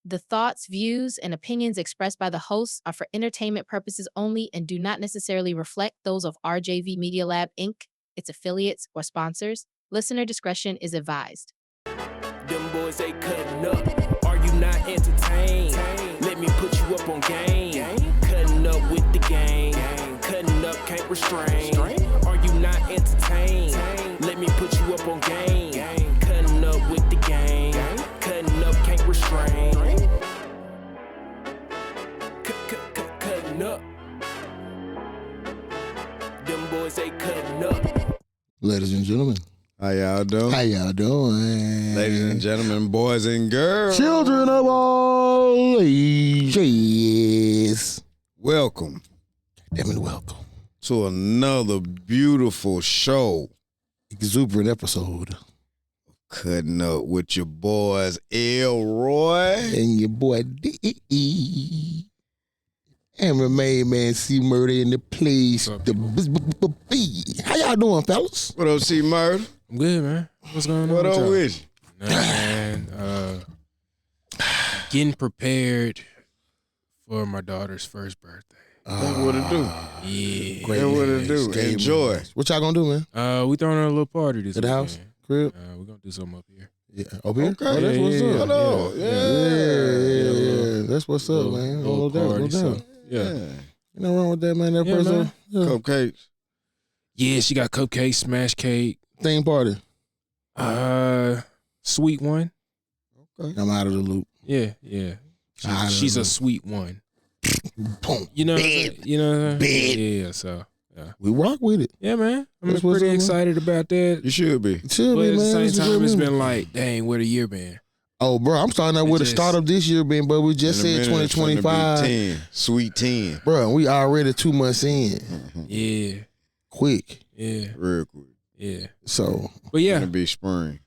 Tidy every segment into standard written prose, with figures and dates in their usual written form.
The thoughts, views, and opinions expressed by the hosts are for entertainment purposes only and do not necessarily reflect those of RJV Media Lab, Inc., its affiliates, or sponsors. Listener discretion is advised. Them boys, they cutting up. Are you not entertained? Let me put you up on game. Cutting up with the gang. Cutting up, can't restrain. Are you not entertained? Let me put you up on game. Cutting up with the gang. Cutting up, can't restrain. Cutting up. Them boys, they cutting up. Ladies and gentlemen. How y'all doing? How y'all doing? Ladies and gentlemen, boys and girls. Children of all ages. Welcome. Damn it, welcome. To another beautiful show. Exuberant episode. Cutting up with your boys, Elroy. And your boy, D.E. And remain man, C Murder in the place. The B. How y'all doing, fellas? What up, C Murder? I'm good, man. What's going on? What up y'all? with you? Nah, man. Getting prepared for my daughter's first birthday. That's what it do. Yeah. Great. That's what it do. Game Enjoy. man. What y'all gonna do, man? We throwing her a little party this At the house? weekend. Crib? We're gonna do something up here. Yeah. Up here? Okay. Oh, that's what's Yeah, up. Hello. Yeah. That's what's up, man. No doubt, no party, so, doubt. yeah. You know wrong with that, man. That Yeah, person. man. Yeah. Cupcakes. Yeah, she got cupcakes, smash cake, Theme party. sweet one. I'm out of the loop. Yeah. She's a sweet one. Boom. You know what I'm Bad. saying? You know what I'm saying? Bad. Yeah, so yeah. We rock with it. Yeah, man. I'm That's what's pretty up, man. excited about that. You should be. It should But be, at man. the same It's a time, good it's memory. been like, dang, where the year been? Oh, bro, I'm starting out where the just- start of this year been, but we just In a said minute, it's finna be 2025. 10. Sweet 10. Bro, we already 2 months in. Yeah, Quick. yeah, Real quick. yeah. So, But yeah, Gonna be spring.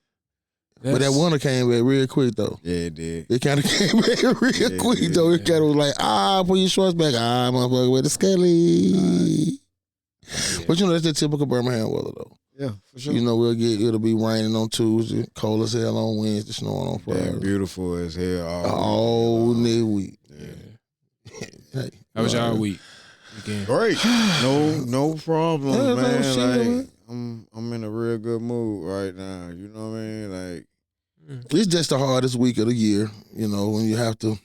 but that winter came back real quick, though. Yeah, it did. It kind of came back real Yeah, quick, yeah, though. It kind of was like, pull your shorts back. Motherfucker, with the skelly. Yeah. But you know, that's the typical Birmingham weather, though. Yeah, for sure. You know, it'll be raining on Tuesday, cold as hell on Wednesday, snowing on Yeah, Friday. beautiful as hell. All next week. Yeah. Hey, How was y'all week? Weekend? Great. No problem, Yeah, no man. shit, Like man. I'm in a real good mood right now. You know what I mean? Like It's just the hardest week of the year, you know, when you have to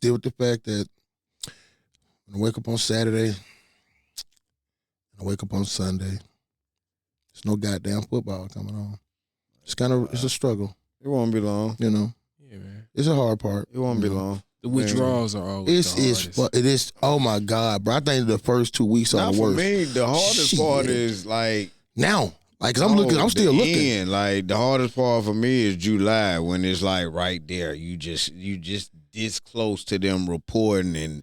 deal with the fact that when I wake up on Saturday, I wake up on Sunday, there's no goddamn football coming on. It's a struggle, it won't be long. you know. Yeah, man. It's a hard part. It won't be you know. long. The withdrawals are always the hardest. It is. Oh my God, bro! I think the first 2 weeks are Not the for worst. me. The hardest Shit. part is like Now, like, 'cause I'm still the looking. end. Like the hardest part for me is July when it's like right there. You just this close to them reporting and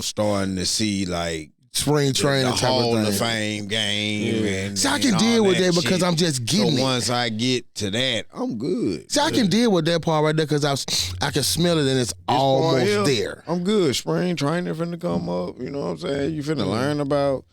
starting to see like Spring training the type Hall of of thing. Fame game. Yeah. And, See, I and can all deal with that because shit. I'm just getting So it. once I get to that, I'm good. See, I can deal with that part right there because I can smell it and it's almost part here, there. I'm good. Spring training finna come up. You know what I'm saying? You finna learn about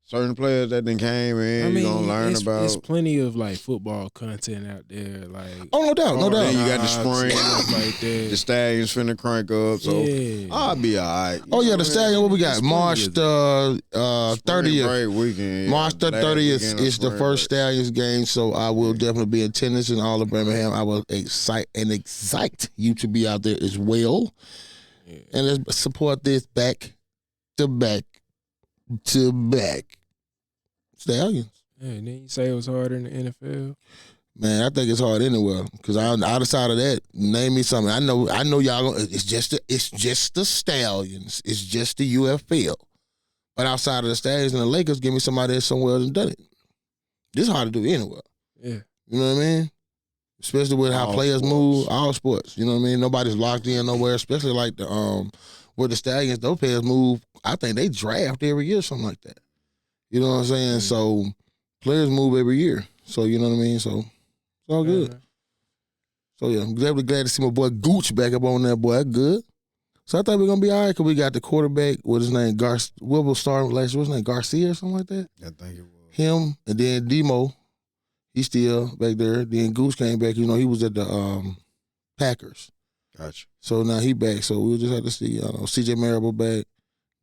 certain players that then came in. I mean, you gonna learn it's about. plenty of like football content out there. Like, Oh, no doubt, no Then doubt. you got the stuff spring. like that. The Stallions finna crank up, so Yeah. I'll be all right. Oh yeah, the Stallion. What we got? It's March the 30th. Great weekend. March the Last 30th weekend of is the spring first break. Stallions game, so I will definitely be in attendance in all of Birmingham. I will excite you to be out there as well, and let's support this back to back Stallions. Yeah, and then you say it was harder in the NFL. Man, I think it's hard anywhere because outside of that, name me something. I know y'all. It's just the Stallions. It's just the UFL. But outside of the Stallions and the Lakers, give me somebody that's somewhere else and done it. This is hard to do anywhere. Yeah. You know what I mean? Especially with how All players sports. move, all sports. You know what I mean? Nobody's locked in nowhere. Especially like the with the Stallions, those players move. I think they draft every year, something like that. You know what I'm saying? So players move every year. So you know what I mean? So it's all good. Yeah. So yeah, I'm glad to see my boy Gooch back up on that boy. That's good. So I thought we are gonna be all right because we got the quarterback. What's his name? What was starting last year? What's his name? Garcia or something like that. I think it was. Him and then Demo. He's still back there. Then Goose came back. You know, he was at the Packers. Gotcha. So now he back. So we'll just have to see. I don't know. C.J. Marable back.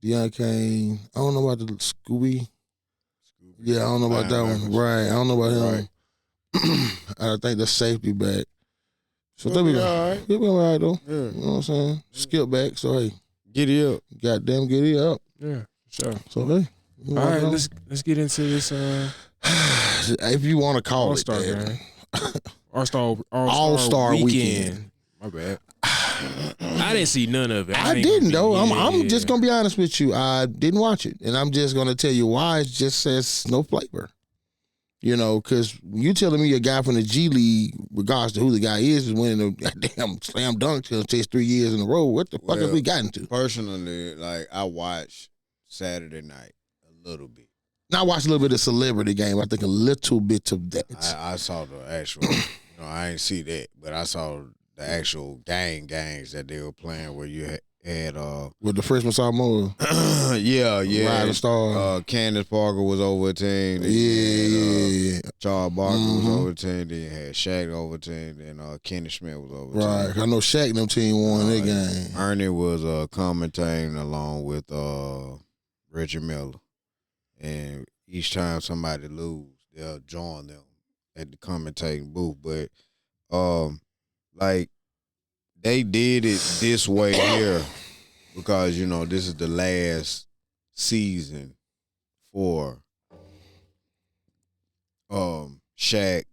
Deion Kane. I don't know about the Scooby. Yeah, I don't know about that one. Right. I don't know about him. Right. I think the safety back. So they'll be all right. He'll be all right, though. Yeah. You know what I'm saying? Skip back. So, hey. Giddy up. Goddamn giddy up. Yeah, sure. So, hey. All right, let's get into this. If you want to call All-Star it that. Game. All-Star weekend. My bad. I didn't see none of it. I didn't, though. I'm just going to be honest with you. I didn't watch it. And I'm just going to tell you why. It just says no flavor. You know, because you telling me a guy from the G League, regardless to who the guy is winning a goddamn slam dunk contest 3 years in a row. What the fuck have we gotten to? Personally, like, I watched Saturday night a little bit. Now I watched a little bit of Celebrity Game. I think a little bit of that. I saw the actual, I ain't see that, but I saw the actual games that they were playing where you had with the freshman sophomore. yeah. Riding Star. Candace Parker was over a team. Yeah. Charles Barkley was over a team. Then you had Shaq over a team. Then Kenny Smith was over a team. Right. I know Shaq and them team won that game. Ernie was commentating along with Reggie Miller. And each time somebody lose, they'll join them at the commentating booth. But like they did it this way here because, this is the last season for Shaq,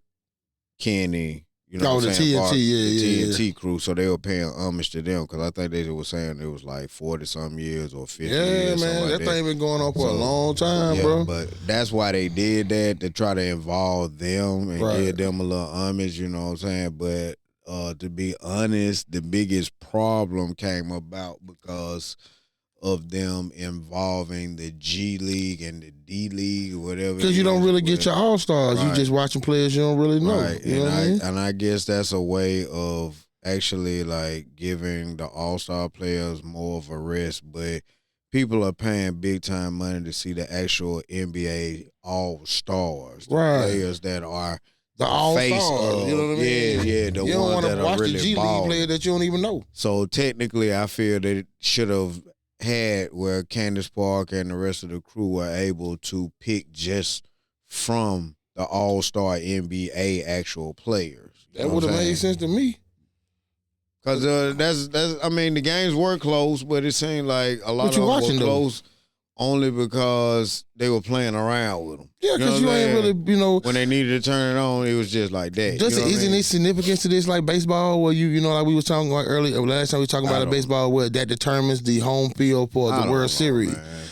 Kenny, the TNT, the TNT crew. So they were paying homage to them because I think they were saying it was like 40-some years or 50 years. Yeah, man, that thing been going on for a long time, bro. But that's why they did that, to try to involve them and give them a little homage, you know what I'm saying? But to be honest, the biggest problem came about because of them involving the G League and the D League or whatever. Because you don't really get your all-stars. Right. You just watching players you don't really know. Right. You know what I mean? And I guess that's a way of actually like giving the all-star players more of a rest. But people are paying big-time money to see the actual NBA all-stars. The players that are the all-stars. You know what I mean? Yeah, the you ones that are really balling. You don't want to watch the G League player that you don't even know. So technically, I feel that it should have had where Candace Parker and the rest of the crew were able to pick just from the all-star NBA actual players. That would have made sense to me. Because the games were close, but it seemed like a lot of them were close only because they were playing around with them. Yeah, because you ain't really, when they needed to turn it on, it was just like that. Isn't it significance to this like baseball where like we was talking about earlier, last time we were talking about baseball where that determines the home field for the World Series. Man.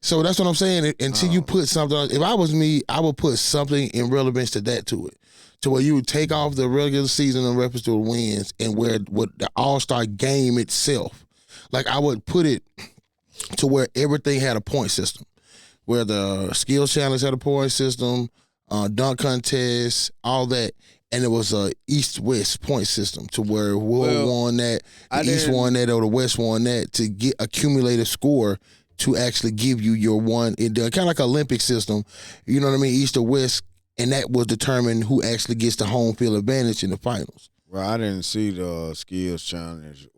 So that's what I'm saying. Until you put something, if I was me, I would put something in relevance to that to it. To where you would take off the regular season in reference to the wins and where the All-Star game itself. Like I would put it to where everything had a point system, where the skills challenge had a point system, dunk contest, all that, and it was a East-West point system to where Will won that, the East won that, or the West won that to get a cumulative score to actually give you your one. Kind of like an Olympic system, you know what I mean, East or West, and that will determine who actually gets the home field advantage in the finals. Well, I didn't see the skills challenge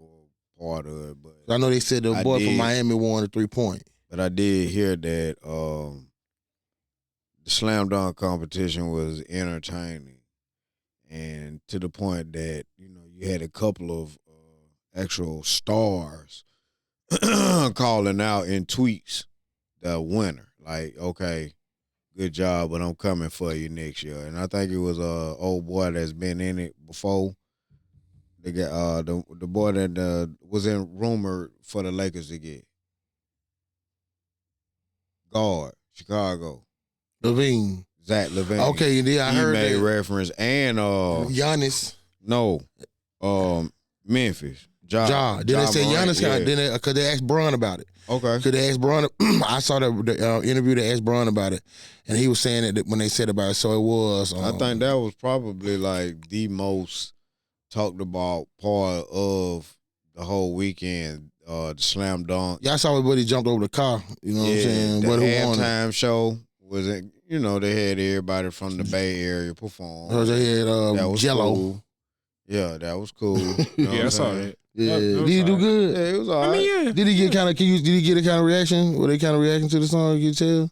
part of it, but I know they said the boy from Miami won the 3-point. But I did hear that the slam dunk competition was entertaining, and to the point that you had a couple of actual stars calling out in tweets the winner, like, okay, good job, but I'm coming for you next year. And I think it was a old boy that's been in it before. They got the boy that was in rumor for the Lakers to get guard, Chicago, Levine, Zach Levine. Okay, yeah, I heard that. He made reference, and Giannis. No, Memphis. Ja. Then they said Giannis. Because they asked Bron about it. Okay. Because they asked Bron. I saw the interview. They asked Bron about it, and he was saying that when they said about it, so it was. I think that was probably like the most talked about part of the whole weekend, the slam dunk. Yeah, I saw everybody jumped over the car. You know what I'm saying? The halftime show was it? They had everybody from the Bay Area perform. They had that was Jello. Cool. Yeah, that was cool. You know Yeah, I what saw I'm saying? that. Yeah, That did was he do alright. good? Yeah, it was all I right. mean, yeah. Did he get kind of? Did he get a kind of reaction? Were they kind of reacting to the song? You tell?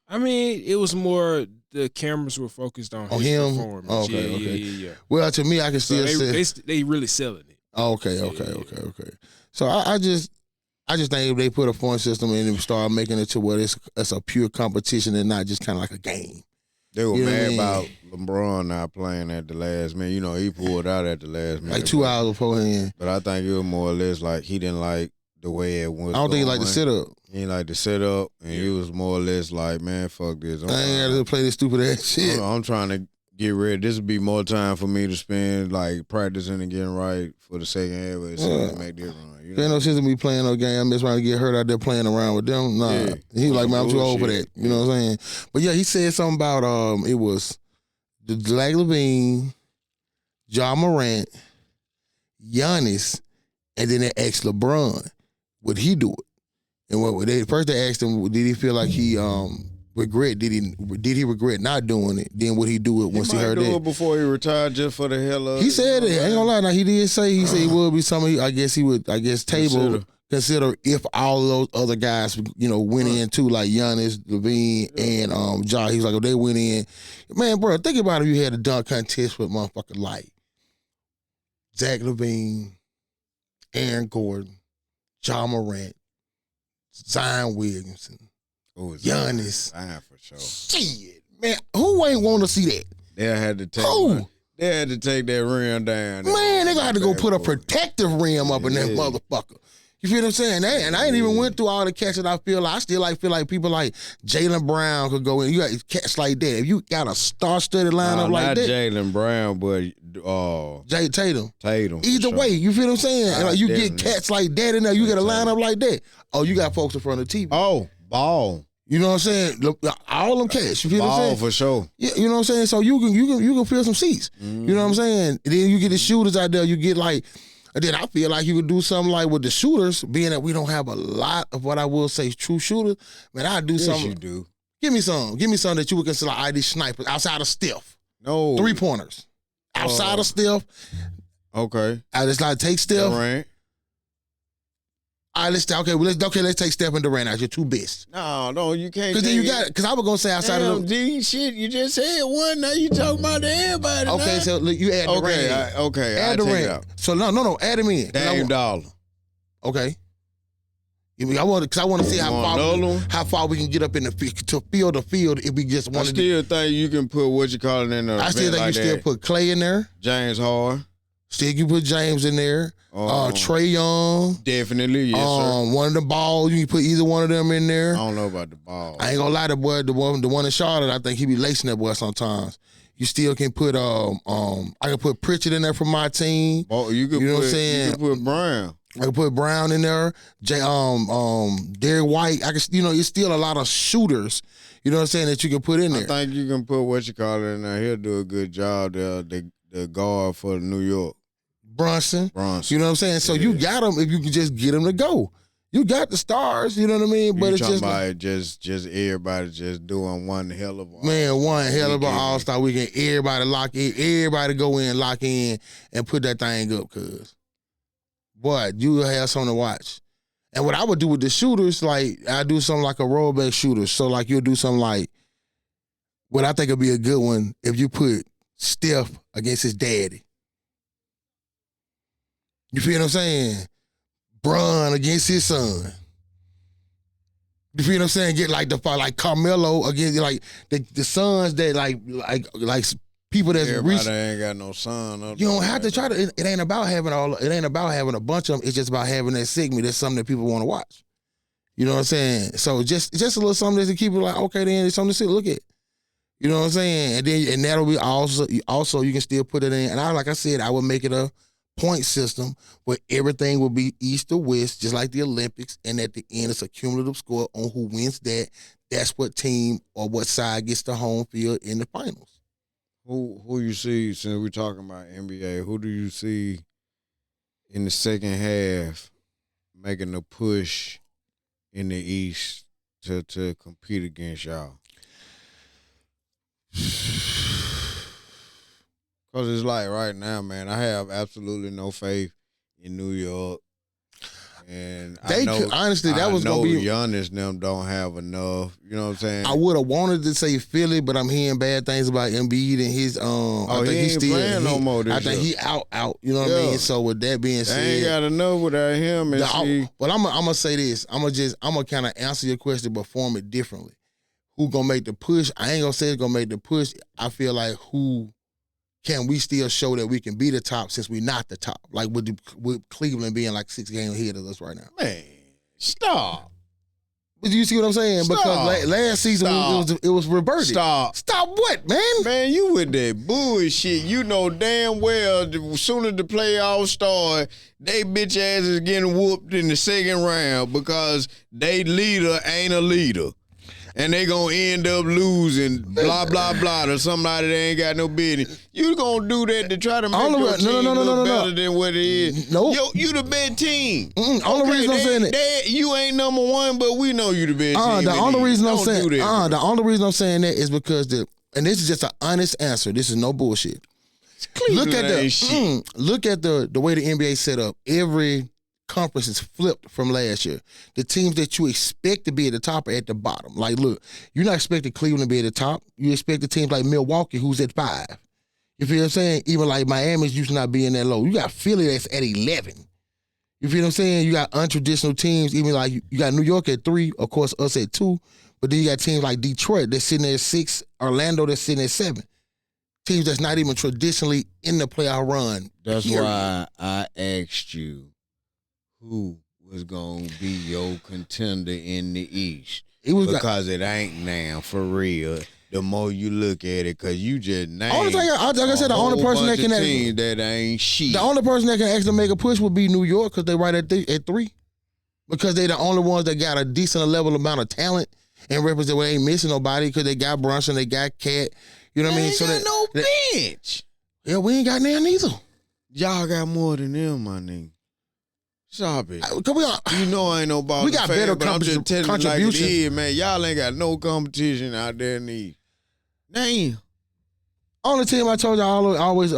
I mean, it was more the cameras were focused on On his him? performance. Oh, okay, yeah, okay. yeah. Well, to me, I can So still say. they really selling it. Oh, okay. Yeah. So I just think if they put a point system in and start making it to where it's a pure competition and not just kind of like a game. They were You know what I mad mean? about LeBron not playing at the last minute. You know, he pulled out at the last minute. Like 2 hours beforehand. But I think it was more or less like he didn't like the way it was. I don't think he liked the setup. He didn't like the setup, and he was more or less like, man, fuck this. I ain't got to play this stupid ass shit. I'm trying to get ready. This would be more time for me to spend like practicing and getting right for the second half. But to make this run. You know? Ain't no sense in me playing no game. I'm just trying to get hurt out there playing around with them. Nah. Yeah. He like, man, I'm too old for Bullshit. that. You know what I'm saying? But yeah, he said something about it was the Zach LaVine, John Morant, Giannis, and then they asked LeBron, would he do it? And what they first they asked him, did he feel like he regret? Did he regret not doing it? Then would he do it once he heard do that? it before he retired just for the hell of it. He said it. I ain't gonna lie. Now he did say it would be something. I guess he would. I guess table consider if all of those other guys, went in too, like Giannis, Levine, and Ja. He's like, if they went in, man, bro, think about if you had a dunk contest with motherfucking like Zach LaVine, Aaron Gordon, John Morant, Zion Williamson, Giannis. Zion for sure. Shit, man, who ain't want to see that? They had to take. Who? They had to take that rim down. Man, they gonna have to go put a protective rim up in that motherfucker. You feel what I'm saying? And I ain't even went through all the cats that I feel like. I still feel like people like Jaylen Brown could go in. You got cats like that. If you got a star-studded lineup like that. Not Jaylen Brown, but Jay Tatum. for Either way, you feel what I'm saying? Like you definitely. get cats like that in there. You get a lineup like that. Oh, you got folks in front of the TV. Oh, ball. You know what I'm saying? Look, all them cats. You feel what I'm Ball saying? for sure. Yeah, you know what I'm saying? So you can fill some seats. You know what I'm saying? And then you get the shooters out there. You get like, and then I feel like you could do something like with the shooters, being that we don't have a lot of what I will say true shooters. Man, I'd do something. Yes, you do. Give me some that you would consider like ID snipers outside of Steph. No. 3-pointers. Outside of Steph. Okay. I just like take Steph. Durant. All right, let's take Steph and Durant out. Your two best. No, you can't. Because then you got it. Because I was gonna say outside Damn, of the. D, shit, you just said one. Now you talking about everybody. Okay, now. so look, you add Durant. Okay, Add I take it Durant. out. So no, add him in. Dame Dollar. Okay. I want to see Want how far we can get up in the field to field the field if we just I want to. still think you can put what you call it in there. I still think you still put Clay in there. James Harden. Still you put James in there. Trey Young. Definitely, yes, sir. One of the balls, you can put either one of them in there. I don't know about the ball. I ain't gonna lie, the one in Charlotte, I think he be lacing that boy sometimes. You still can put I can put Pritchard in there for my team. Oh, you know what I'm saying? You can put Brown. I can put Brown in there. Derek White. I can it's still a lot of shooters. You know what I'm saying, that you can put in there. I think you can put what you call it in there. He'll do a good job. The guard for New York. Brunson. You know what I'm saying? So you got them if you can just get them to go. You got the stars, you know what I mean? But it's just about just everybody just doing one hell of a one hell of an all-star weekend. Everybody lock in, everybody go in, lock in, and put that thing up, cuz. Boy, you will have something to watch. And what I would do with the shooters, like I do something like a rollback shooter. So like you'll do something like what I think would be a good one if you put Steph against his daddy. You feel what I'm saying? Bron against his son. You feel what I'm saying? Get like Carmelo against like the sons that like people that's everybody ain't got no son. You don't have to try to. It ain't about having It ain't about having a bunch of them. It's just about having that segment. That's something that people want to watch. You know what I'm saying? So just a little something to keep it like, okay, then it's something to look at. You know what I'm saying? And that'll be also you can still put it in. And like I said, I would make it a point system where everything will be east or west, just like the Olympics, and at the end it's a cumulative score on who wins that. That's what team or what side gets the home field in the finals. Who you see, since we're talking about NBA, who do you see in the second half making a push in the East to compete against y'all? Because it's like right now, man, I have absolutely no faith in New York. And They could, honestly, that was going to be. Giannis them don't have enough. You know what I'm saying? I would have wanted to say Philly, but I'm hearing bad things about Embiid and his. I think he ain't playing no more this I think year. he out. You know what I mean? So with that being said, they ain't got enough without him. But I'm gonna say this. I'm gonna kind of answer your question, but form it differently. Who gonna make the push? I ain't gonna say it's gonna make the push. I feel like who can we still show that we can be the top since we not the top? Like with Cleveland being like 6 games ahead of us right now. Man, stop. But you see what I'm saying? Stop. Because last season it was reverted. Stop What, man? Man, you with that bullshit. You know damn well as soon as the playoffs start, they bitch ass is getting whooped in the second round because they leader ain't a leader. And they gonna end up losing, blah, blah, blah, to somebody that ain't got no business. You gonna do that to try to make your team look better than what it is. Nope. Yo, you the best team. Only reason I'm saying that. You ain't number one, but we know you the best team. The only reason I'm saying that, the only reason I'm saying that is because and this is just an honest answer. This is no bullshit. Look at the way the NBA set up. Every conference is flipped from last year. The teams that you expect to be at the top are at the bottom. Like, look, you're not expecting Cleveland to be at the top. You expect the teams like Milwaukee, who's at 5. You feel what I'm saying? Even like Miami's used to not being that low. You got Philly that's at 11. You feel what I'm saying? You got untraditional teams, even like you got New York at 3, of course, us at 2. But then you got teams like Detroit that's sitting at 6, Orlando that's sitting at 7. Teams that's not even traditionally in the playoff run. That's why I asked you who was going to be your contender in the East. Because it ain't now, for real. The more you look at it, because you just named like I said, the only person that can that ain't shit. The only person that can actually make a push would be New York because they right at 3. Because they the only ones that got a decent level amount of talent and represent. Well, they ain't missing nobody because they got Brunson, they got Cat. You know what I mean? So got no bench. Yeah, we ain't got none either. Y'all got more than them, my nigga. Stop it. You know I ain't no ball. We got better contributions. Like it is, man. Y'all ain't got no competition out there in the East. Damn. Only team I told you I always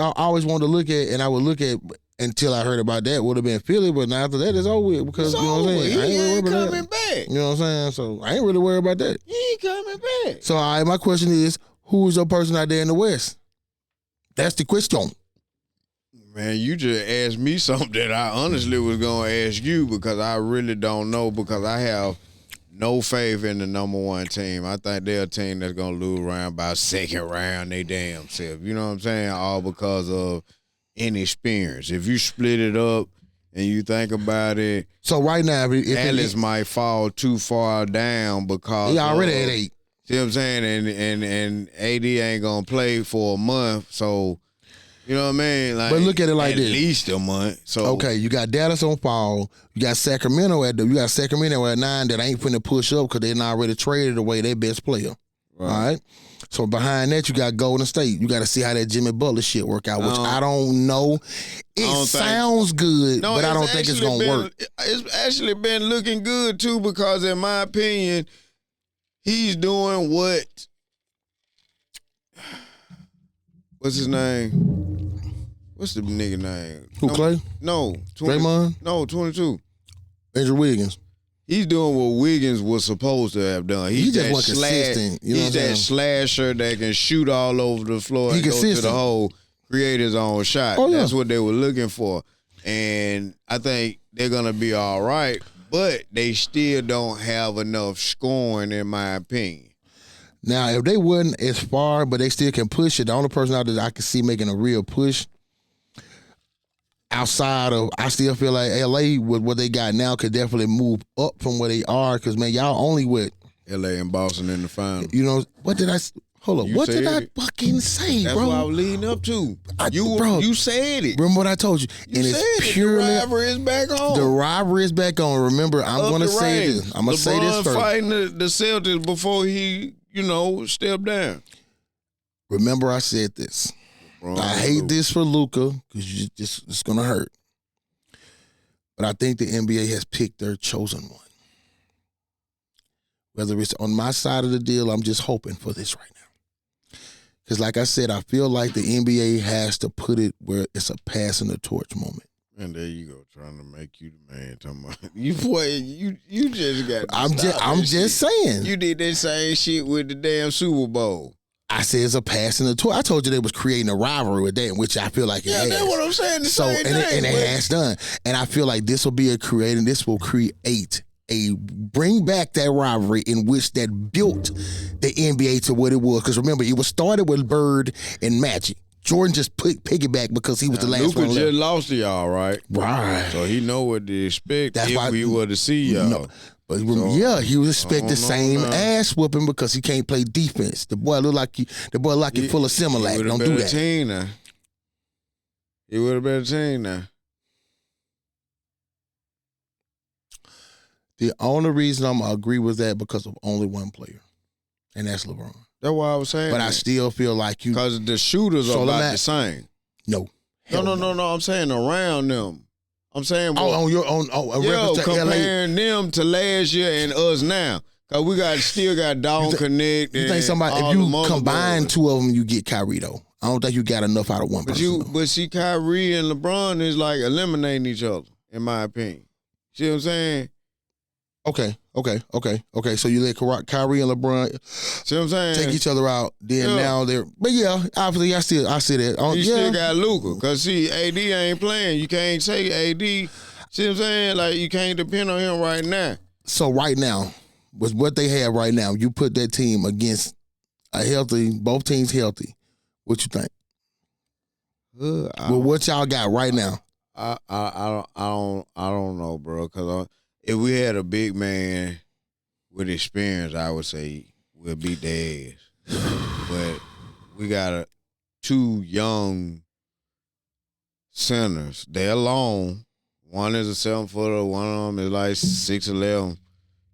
wanted to look at, and I would look at until I heard about that, would have been Philly, but now after that, it's over with because, you know what I'm saying? He ain't coming back. You know what I'm saying? So I ain't really worried about that. He ain't coming back. So my question is, who's your person out there in the West? That's the question. Man, you just asked me something that I honestly was going to ask you because I really don't know because I have no faith in the number one team. I think they're a team that's going to lose around by second round they damn self. You know what I'm saying? All because of inexperience. If you split it up and you think about it. So right now, if Alice might fall too far down because he already at 8. See what I'm saying? And AD ain't going to play for a month, so you know what I mean? Like, but look at it like this. At least a month. So okay, you got Dallas on fall. You got Sacramento at 9 that ain't finna push up because they not already traded away their best player. Right. All right. So behind that, you got Golden State. You got to see how that Jimmy Butler shit work out, which I don't know. It sounds good, but I don't think it's gonna work. It's actually been looking good too because, in my opinion, he's doing what. What's his name? What's the nigga name? Who, Clay? No. Draymond? No, 22. Andrew Wiggins. He's doing what Wiggins was supposed to have done. He just wasn't consistent. He's that slasher that can shoot all over the floor and go to the hole, create his own shot. Oh, yeah. That's what they were looking for. And I think they're going to be all right, but they still don't have enough scoring, in my opinion. Now, if they wasn't as far, but they still can push it, the only person out there that I can see making a real push outside of, I still feel like LA with what they got now could definitely move up from where they are because, man, y'all only with LA and Boston in the final. You know, what did I fucking say, That's bro? That's what I was leading up to. You said it. Remember what I told you. And it's purely the rivalry is back on. The rivalry is back on. Remember, I'm going to say this. I'm going to say this first. Fighting the Celtics before he, stepped down. Remember I said this. I hate this for Luka because it's going to hurt. But I think the NBA has picked their chosen one. Whether it's on my side of the deal, I'm just hoping for this right now. Because like I said, I feel like the NBA has to put it where it's a passing the torch moment. And there you go, trying to make you the man. Talking about you boy, you just got. I'm just saying. You did that same shit with the damn Super Bowl. I said it's a passing the torch. I told you they was creating a rivalry with that, which I feel like it has. That's what I'm saying. And it has done. And I feel like this will create a bring back that rivalry in which that built the NBA to what it was. Because remember, it was started with Bird and Magic. Jordan just piggyback because he was the last Luka one left. just lost to y'all, right? Right. So he know what to expect That's if why we were to see y'all. No. But he would expect the same ass whooping because he can't play defense. The boy look like he full of Similac. Don't do that. He would have been a team now. The only reason I'm gonna agree with that because of only one player, and that's LeBron. That's why I was saying. But I still feel like you because the shooters are about the same. No. No. I'm saying around them. I'm saying LA. Comparing them to last year and us now. Cause we still got Dawn Connect. You think if you combine two of them, you get Kyrie though. I don't think you got enough out of one person. But see, Kyrie and LeBron is like eliminating each other, in my opinion. See what I'm saying? Okay. So you let Kyrie and LeBron see what I'm saying? Take each other out. Then now they're, but yeah, obviously I see that. You still got Luka, cause see, AD ain't playing. You can't say AD. See what I'm saying? Like you can't depend on him right now. So right now, with what they have right now, you put that team against both teams healthy. What you think? With what y'all got right now? I don't know, bro. Cause if we had a big man with experience, I would say we'll beat their ass. But we got two young centers. They're long. One is a 7-footer. One of them is like 6'11".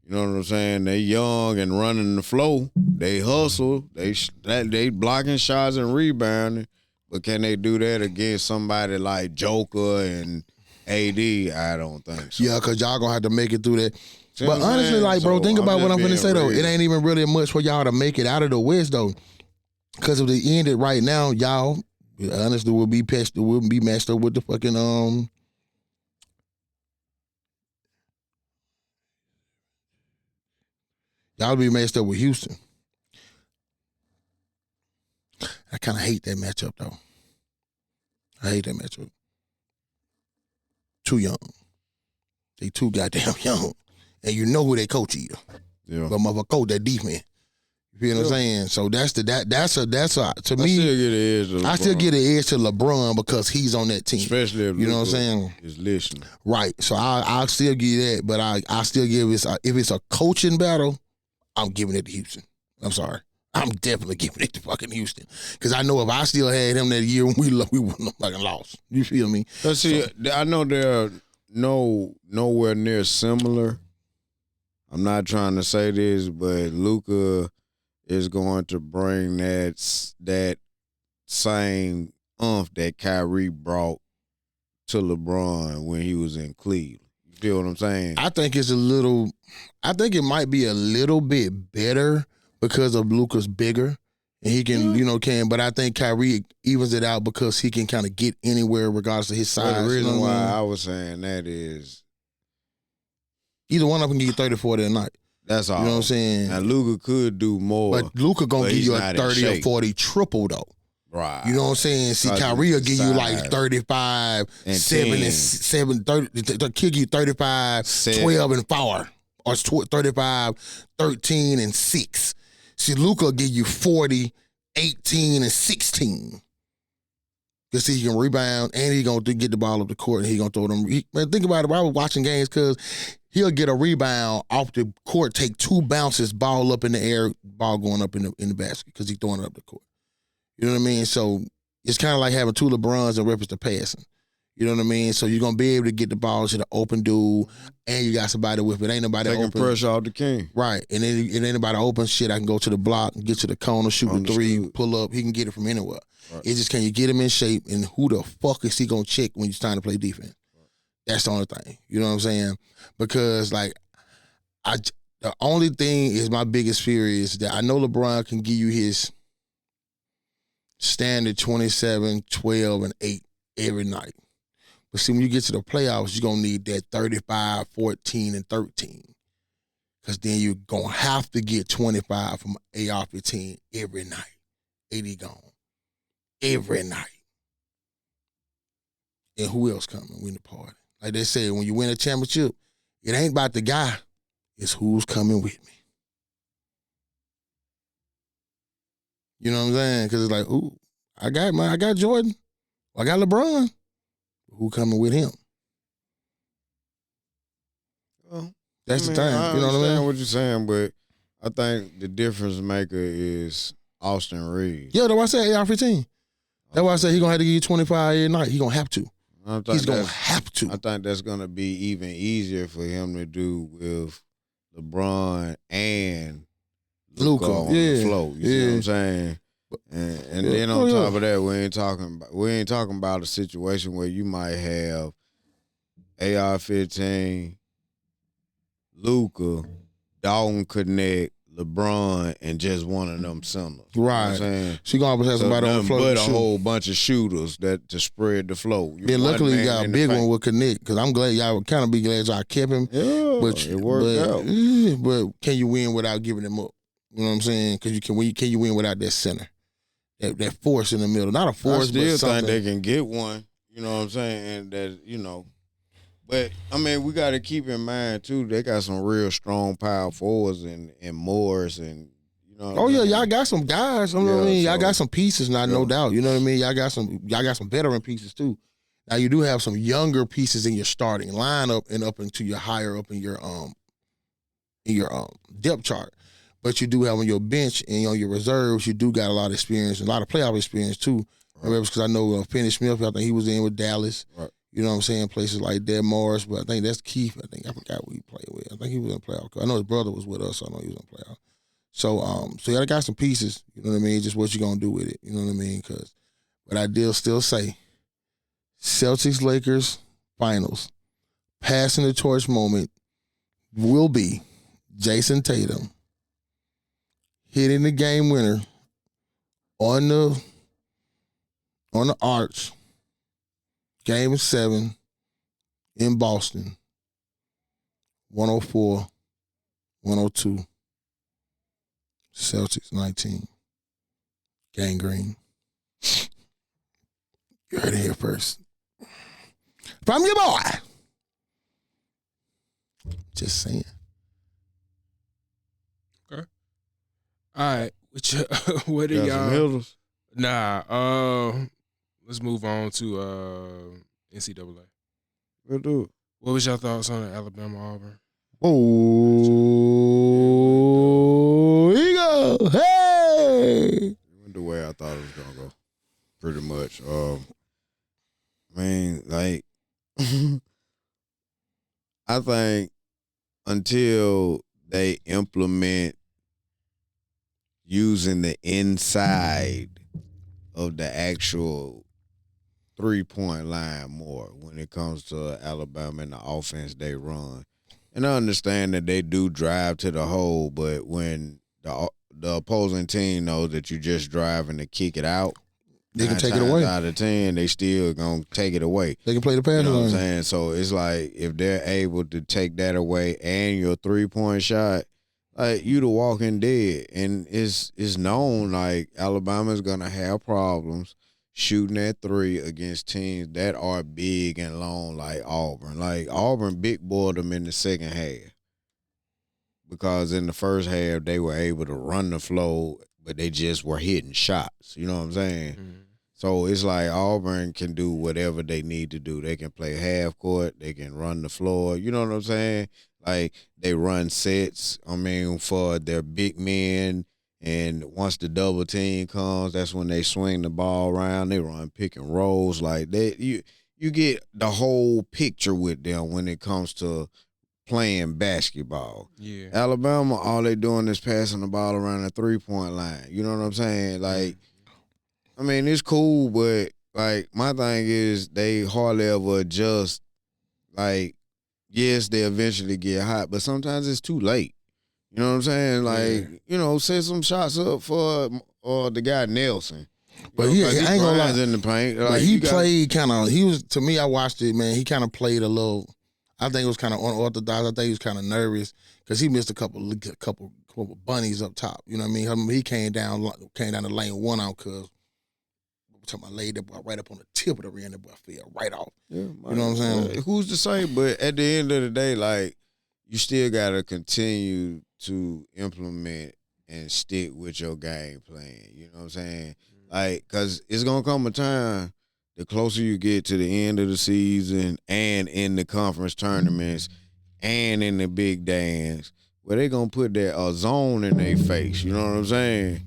You know what I'm saying? They young and running the flow. They hustle. They blocking shots and rebounding. But can they do that against somebody like Joker and AD? I don't think so. Yeah, because y'all going to have to make it through that. But honestly, like, bro, think about what I'm going to say, though. It ain't even really much for y'all to make it out of the West, though. Because if they end it right now, y'all, honestly, will be matched up with the fucking, y'all be matched up with Houston. I kind of hate that matchup, though. I hate that matchup. Too young. They too goddamn young. And you know who they coach is. Yeah. But motherfucker coach that defense. You feel what I'm saying? So that's to me. I still get an edge to LeBron. I still get an edge to LeBron because he's on that team. Especially if you know what I'm saying? Is listening. Right. So I'll still give you that, but I still give it if it's a coaching battle, I'm giving it to Houston. I'm sorry. I'm definitely giving it to fucking Houston. Because I know if I still had him that year, we wouldn't have fucking lost. You feel me? Let's see, I know they're nowhere near similar. I'm not trying to say this, but Luka is going to bring that same oomph that Kyrie brought to LeBron when he was in Cleveland. You feel what I'm saying? I think it might be a little bit better because of Luka's bigger. And he can, but I think Kyrie evens it out because he can kind of get anywhere regardless of his size. Well, the reason why I was saying that is either one of them can get 30, 40 a night. That's all. You know what I'm saying? Now, Luka could do more. But Luka going to give you a 30 or 40 triple, though. Right. You know what I'm saying? See, Kyrie will give you like 35, and 7 and 7, 30. They'll kick you 35, 12 and 4. Or 35, 13 and 6. See, Luka will give you 40, 18 and 16. Because he can rebound and he going to get the ball up the court and he going to throw them. Man, think about it. I was watching games because he'll get a rebound off the court, take 2 bounces, ball up in the air, ball going up in the basket because he's throwing it up the court. You know what I mean? So it's kind of like having 2 LeBrons in reference to passing. You know what I mean? So you're going to be able to get the ball to the open dude and you got somebody with it. Ain't nobody taking open. pressure off the king. Right. And then it ain't nobody open shit. I can go to the block, get to the corner, shoot the 3, pull up. He can get it from anywhere. Right. It's just, can you get him in shape and who the fuck is he going to check when it's time to play defense? Right. That's the only thing. You know what I'm saying? Because, like, the only thing is my biggest fear is that I know LeBron can give you his standard 27, 12, and 8 every night. But see, when you get to the playoffs, you're going to need that 35, 14, and 13. Because then you're going to have to get 25 from AR-15 every night. 80 gone. Every night. And who else coming win the party? Like they said, when you win a championship, it ain't about the guy. It's who's coming with me. You know what I'm saying? Because it's like, ooh, I got Jordan. I got LeBron. Who coming with him? Well, That's I the mean, time. You know what I understand mean? what you're saying, but I think the difference maker is Austin Reeves. Yeah, that's why I said AR-15. That's why I said he's going to have to give you 25 every night. He's going to have to. He's going to have to. I think that's going to be even easier for him to do with LeBron and Luka on the floor. You see what I'm saying? And then on top of that, we ain't talking about a situation where you might have AR-15, Luka, Dalton Connect, LeBron, and just one of them centers. Right. You know what I'm saying? So you going to have somebody on the floor. But a whole bunch of shooters to spread the flow. Then luckily you got a big one with Connect, because I'm glad y'all would kind of be glad y'all kept him. Yeah, but it worked out. But can you win without giving him up? You know what I'm saying? Because can you win without that center? That force in the middle. Not a force, but something. I still think they can get one. You know what I'm saying? And that, you know. But, I mean, we got to keep in mind, too, they got some real strong power forwards and Morris and, you know. Oh, yeah, y'all got some guys. You know what I mean? Y'all got some pieces, no doubt. You know what I mean? Y'all got some veteran pieces, too. Now, you do have some younger pieces in your starting lineup and up into your higher up in your depth chart. But you do have on your bench and on your reserves, you do got a lot of experience, a lot of playoff experience, too. Right. Because I know Finney Smith, I think he was in with Dallas. Right. You know what I'm saying? Places like that, Morris, but I think that's Keith. I forgot who he played with. I think he was in playoff. I know his brother was with us, so I know he was in playoff. So y'all got some pieces, you know what I mean? Just what you going to do with it, you know what I mean? But I still say, Celtics, Lakers, finals, passing the torch moment will be Jason Tatum hitting the game winner on the arch, Game 7 in Boston, 104-102, Celtics 19, gangrene. You heard it here first. From your boy. Just saying. Okay. All right. What do got y'all? Nah. Let's move on to NCAA. We'll do it. What was your thoughts on the Alabama Auburn? Oh, here you go. Hey! It went the way I thought it was going to go, pretty much. I mean, like, I think until they implement using the inside of the actual three-point line more when it comes to Alabama and the offense they run. And I understand that they do drive to the hole, but when the opposing team knows that you're just driving to kick it out, they can take it away. 9 out of 10, they still going to take it away. They can play the pass. You know what I'm saying? So it's like if they're able to take that away and your three-point shot, like you the walking dead. And it's known like Alabama's going to have problems shooting at three against teams that are big and long like Auburn. Like Auburn big boyed them in the second half because in the first half they were able to run the flow, but they just were hitting shots. You know what I'm saying? Mm-hmm. So it's like Auburn can do whatever they need to do. They can play half court. They can run the floor. You know what I'm saying? Like they run sets, for their big men. And once the double team comes, that's when they swing the ball around. They run pick and rolls. Like you get the whole picture with them when it comes to playing basketball. Yeah. Alabama, all they doing is passing the ball around the 3-point line. You know what I'm saying? Like, it's cool, but like my thing is they hardly ever adjust. Like, yes, they eventually get hot, but sometimes it's too late. You know what I'm saying? Like, set some shots up for the guy Nelson. But I ain't gonna lie. In the paint. Like, but he played kind of. He was, to me, I watched it, man. He kind of played a little. I think it was kind of unorthodox. I think he was kind of nervous because he missed a couple bunnies up top. You know what I mean? He came down the lane one out because I laid that boy right up on the tip of the rim. That boy fell right off. Yeah, you know what I'm saying? Who's to say? But at the end of the day, like, you still gotta continue to implement and stick with your game plan. You know what I'm saying? Like, cause it's gonna come a time, the closer you get to the end of the season and in the conference tournaments and in the big dance, where they gonna put that zone in their face. You know what I'm saying?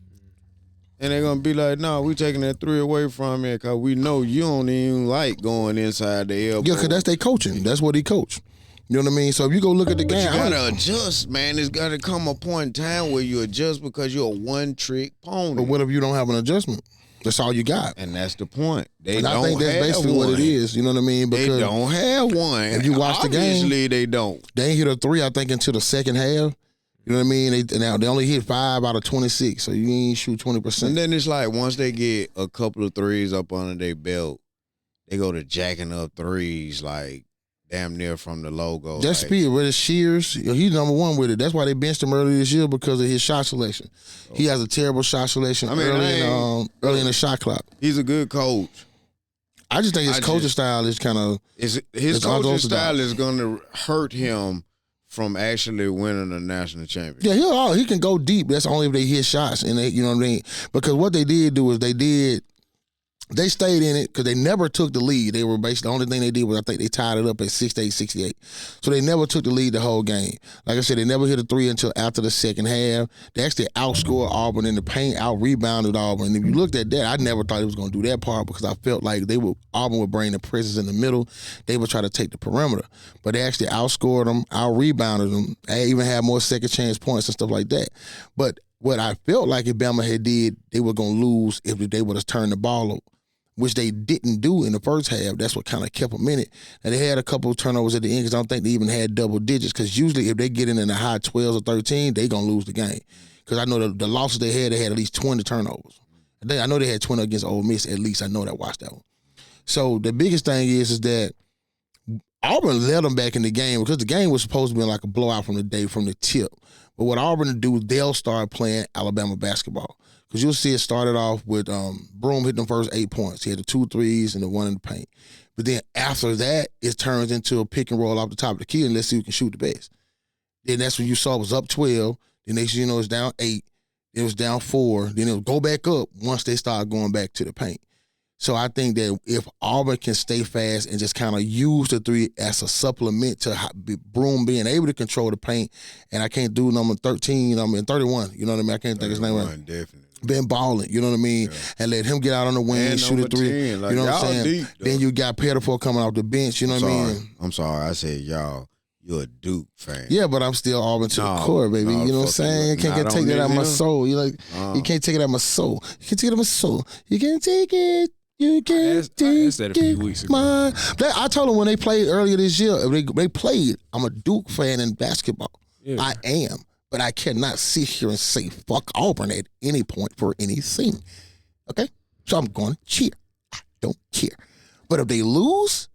And they're going to be like, no, we taking that 3 away from it because we know you don't even like going inside the elbow. Yeah, because that's their coaching. That's what he coached. You know what I mean? So if you go look at the game. You got to adjust, man. It's got to come a point in time where you adjust because you're a one-trick pony. But what if you don't have an adjustment? That's all you got. And that's the point. I think that's basically what it is. You know what I mean? Because they don't have one. If you watch the game. Obviously, they don't. They ain't hit a 3, I think, until the second half. You know what I mean? They only hit 5 out of 26, so you ain't shoot 20%. And then it's like once they get a couple of threes up under their belt, they go to jacking up threes like damn near from the logo. That's speed. With Shears, he's number one with it. That's why they benched him early this year because of his shot selection. He has a terrible shot selection early in the shot clock. He's a good coach. I just think his coaching style is kind of his coaching style is going to hurt him from actually winning a national championship. Yeah, he can go deep. That's only if they hit shots, and you know what I mean. Because what they did do is they stayed in it because they never took the lead. They were basically the only thing they did was I think they tied it up at 68-68. So they never took the lead the whole game. Like I said, they never hit a 3 until after the second half. They actually outscored Auburn in the paint, out-rebounded Auburn. And if you looked at that, I never thought it was going to do that part because I felt like Auburn would bring the presence in the middle. They would try to take the perimeter. But they actually outscored them, out-rebounded them. They even had more second chance points and stuff like that. But what I felt like if Bama had did, they were going to lose if they would have turned the ball over, which they didn't do in the first half. That's what kind of kept them in it. And they had a couple of turnovers at the end because I don't think they even had double digits because usually if they get in the high 12s or 13, they going to lose the game. Because I know the losses they had at least 20 turnovers. I know they had 20 against Ole Miss at least. I know that. Watched that one. So the biggest thing is that Auburn led them back in the game because the game was supposed to be like a blowout from the tip. But what Auburn to do, they'll start playing Alabama basketball. Because you'll see it started off with Broom hitting the first 8 points. He had the 2 threes and the 1 in the paint. But then after that, it turns into a pick and roll off the top of the key and let's see who can shoot the best. Then that's when you saw it was up 12. The next thing you know, it's down 8. It was down 4. Then it'll go back up once they start going back to the paint. So I think that if Auburn can stay fast and just kind of use the 3 as a supplement to Broom being able to control the paint, and I can't do number 13, 31, you know what I mean? I can't think his name right. Definitely. Been balling, you know what I mean? Yeah. And let him get out on the wing and shoot a 3. 10, like, you know what I'm saying? Deep, then you got Pettiford coming off the bench, you know what I mean? I'm sorry, I said y'all. You're a Duke fan. Yeah, but I'm still Auburn to the core, baby. You know what I'm saying? You can't take that out of my soul. You can't take it out of my soul. You can't take it out of my soul. You can't take it. You can't take that a few weeks ago. I told them when they played earlier this year, they played, I'm a Duke fan in basketball. Yeah. I am. But I cannot sit here and say fuck Auburn at any point for anything. Okay? So I'm going to cheer. I don't care. But if they lose,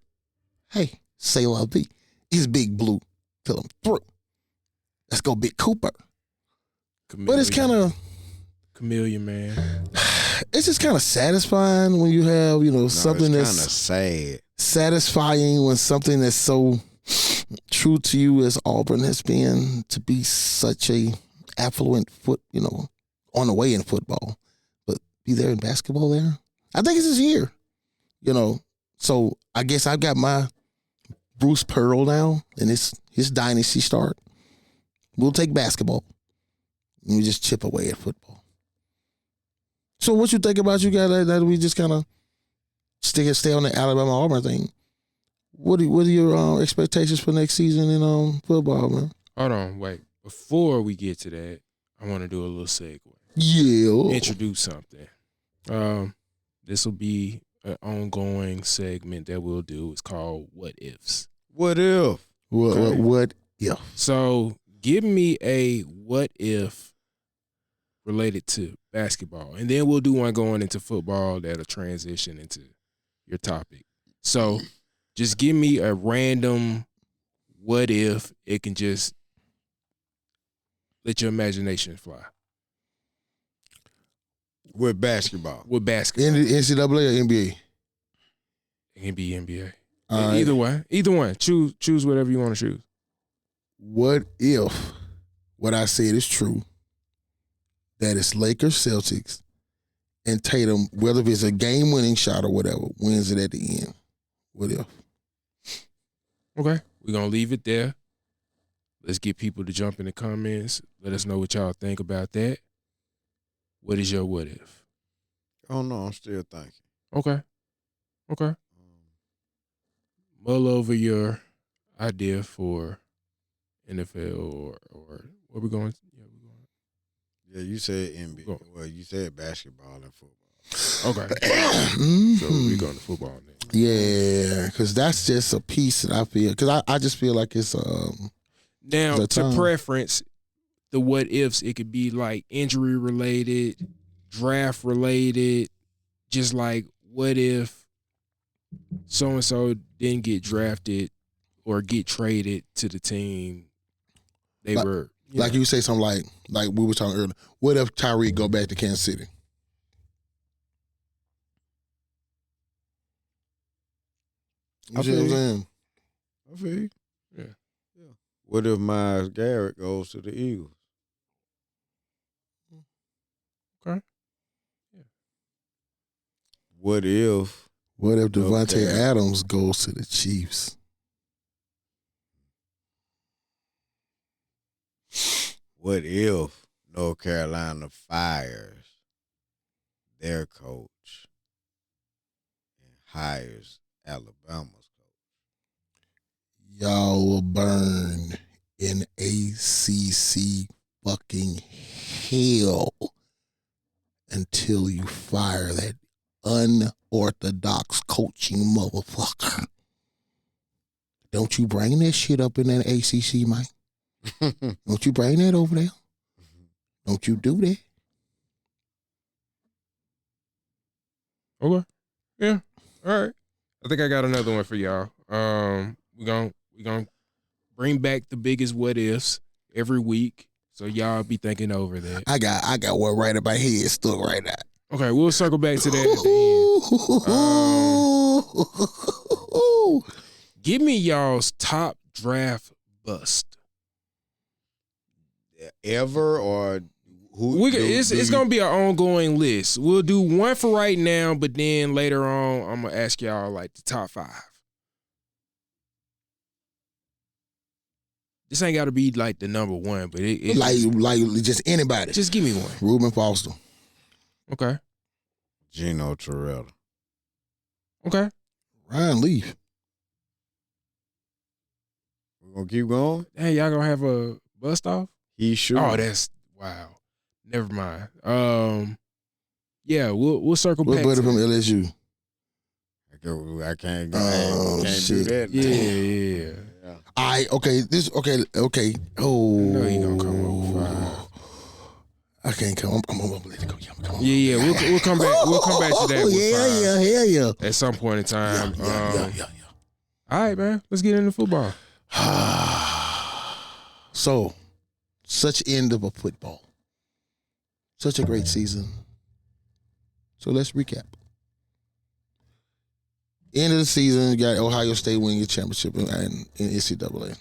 hey, say la vie. It's Big Blue till I'm through. Let's go Big Cooper. Chameleon. But it's kind of... Chameleon, man. It's just kind of satisfying when you have, something that's kind of sad. Satisfying when something that's so true to you as Auburn has been to be such a affluent on the way in football, but be there in basketball there. I think it's his year, So I guess I've got my Bruce Pearl now, and it's his dynasty start. We'll take basketball, and we just chip away at football. So what you think about you guys that we just kind of stay on the Alabama Auburn thing? What are your expectations for next season in football, man? Hold on, wait. Before we get to that, I want to do a little segue. Yeah. Introduce something. This will be an ongoing segment that we'll do. It's called What Ifs. What if? What if? So give me a what if related to basketball. And then we'll do one going into football that'll transition into your topic. So just give me a random what if. It can just let your imagination fly. With basketball. With basketball. NCAA or NBA? It can be NBA. All Either right. one. Choose whatever you want to choose. What if what I said is true? That it's Lakers, Celtics, and Tatum, whether it's a game-winning shot or whatever, wins it at the end. What if? Okay. We're going to leave it there. Let's get people to jump in the comments. Let us know what y'all think about that. What is your what if? Oh, no, I'm still thinking. Okay. Mull over your idea for NFL or where we going? Yeah, you said NBA. Well, you said basketball and football. Okay. So we're going to football now. Yeah, because that's just a piece that I feel. Because I just feel like it's now the to time. preference the what ifs. It could be like injury related, draft related. Just like what if so and so didn't get drafted or get traded to the team they were. Like you say something like we were talking earlier. What if Tyreek go back to Kansas City? You see what I'm saying? I feel you. Yeah. What if Myles Garrett goes to the Eagles? Okay. Yeah. What if Devontae Adams goes to the Chiefs? What if North Carolina fires their coach and hires Alabama's coach? Y'all will burn in ACC fucking hell until you fire that unorthodox coaching motherfucker. Don't you bring that shit up in that ACC, Mike. Don't you bring that over there. Don't you do that. Okay. Yeah. All right. I think I got another one for y'all. We're gonna bring back the biggest what ifs every week. So y'all be thinking over that. I got one right in my head stuck right now. Okay, we'll circle back to that at the end. Give me y'all's top draft bust. Ever or who? It's gonna be an ongoing list. We'll do one for right now, but then later on, I'm gonna ask y'all like the top 5. This ain't got to be like the number one, but it like just anybody. Just give me one. Reuben Foster. Okay. Gino Torella. Okay. Ryan Leaf. We're gonna keep going. Hey, y'all gonna have a bust off? He sure. Oh, that's wow. Never mind. Yeah, we'll circle back. What better from LSU? I can't do that. Yeah. Okay. Oh, I know he gonna come over 5. I can't come. I'm gonna let it go. Come on. Yeah. We'll come back. We'll come back to that. Yeah. At some point in time. Yeah. All right, man. Let's get into football. So, such end of a football. Such a great season. So let's recap. End of the season, you got Ohio State winning your championship in NCAA.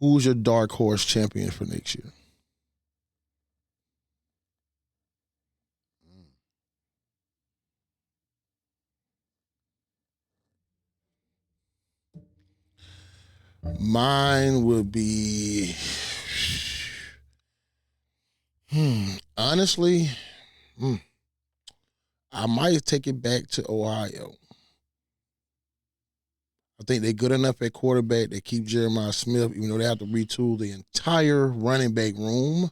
Who's your dark horse champion for next year? Mine would be, honestly, I might take it back to Ohio. I think they're good enough at quarterback. They keep Jeremiah Smith, even though they have to retool the entire running back room.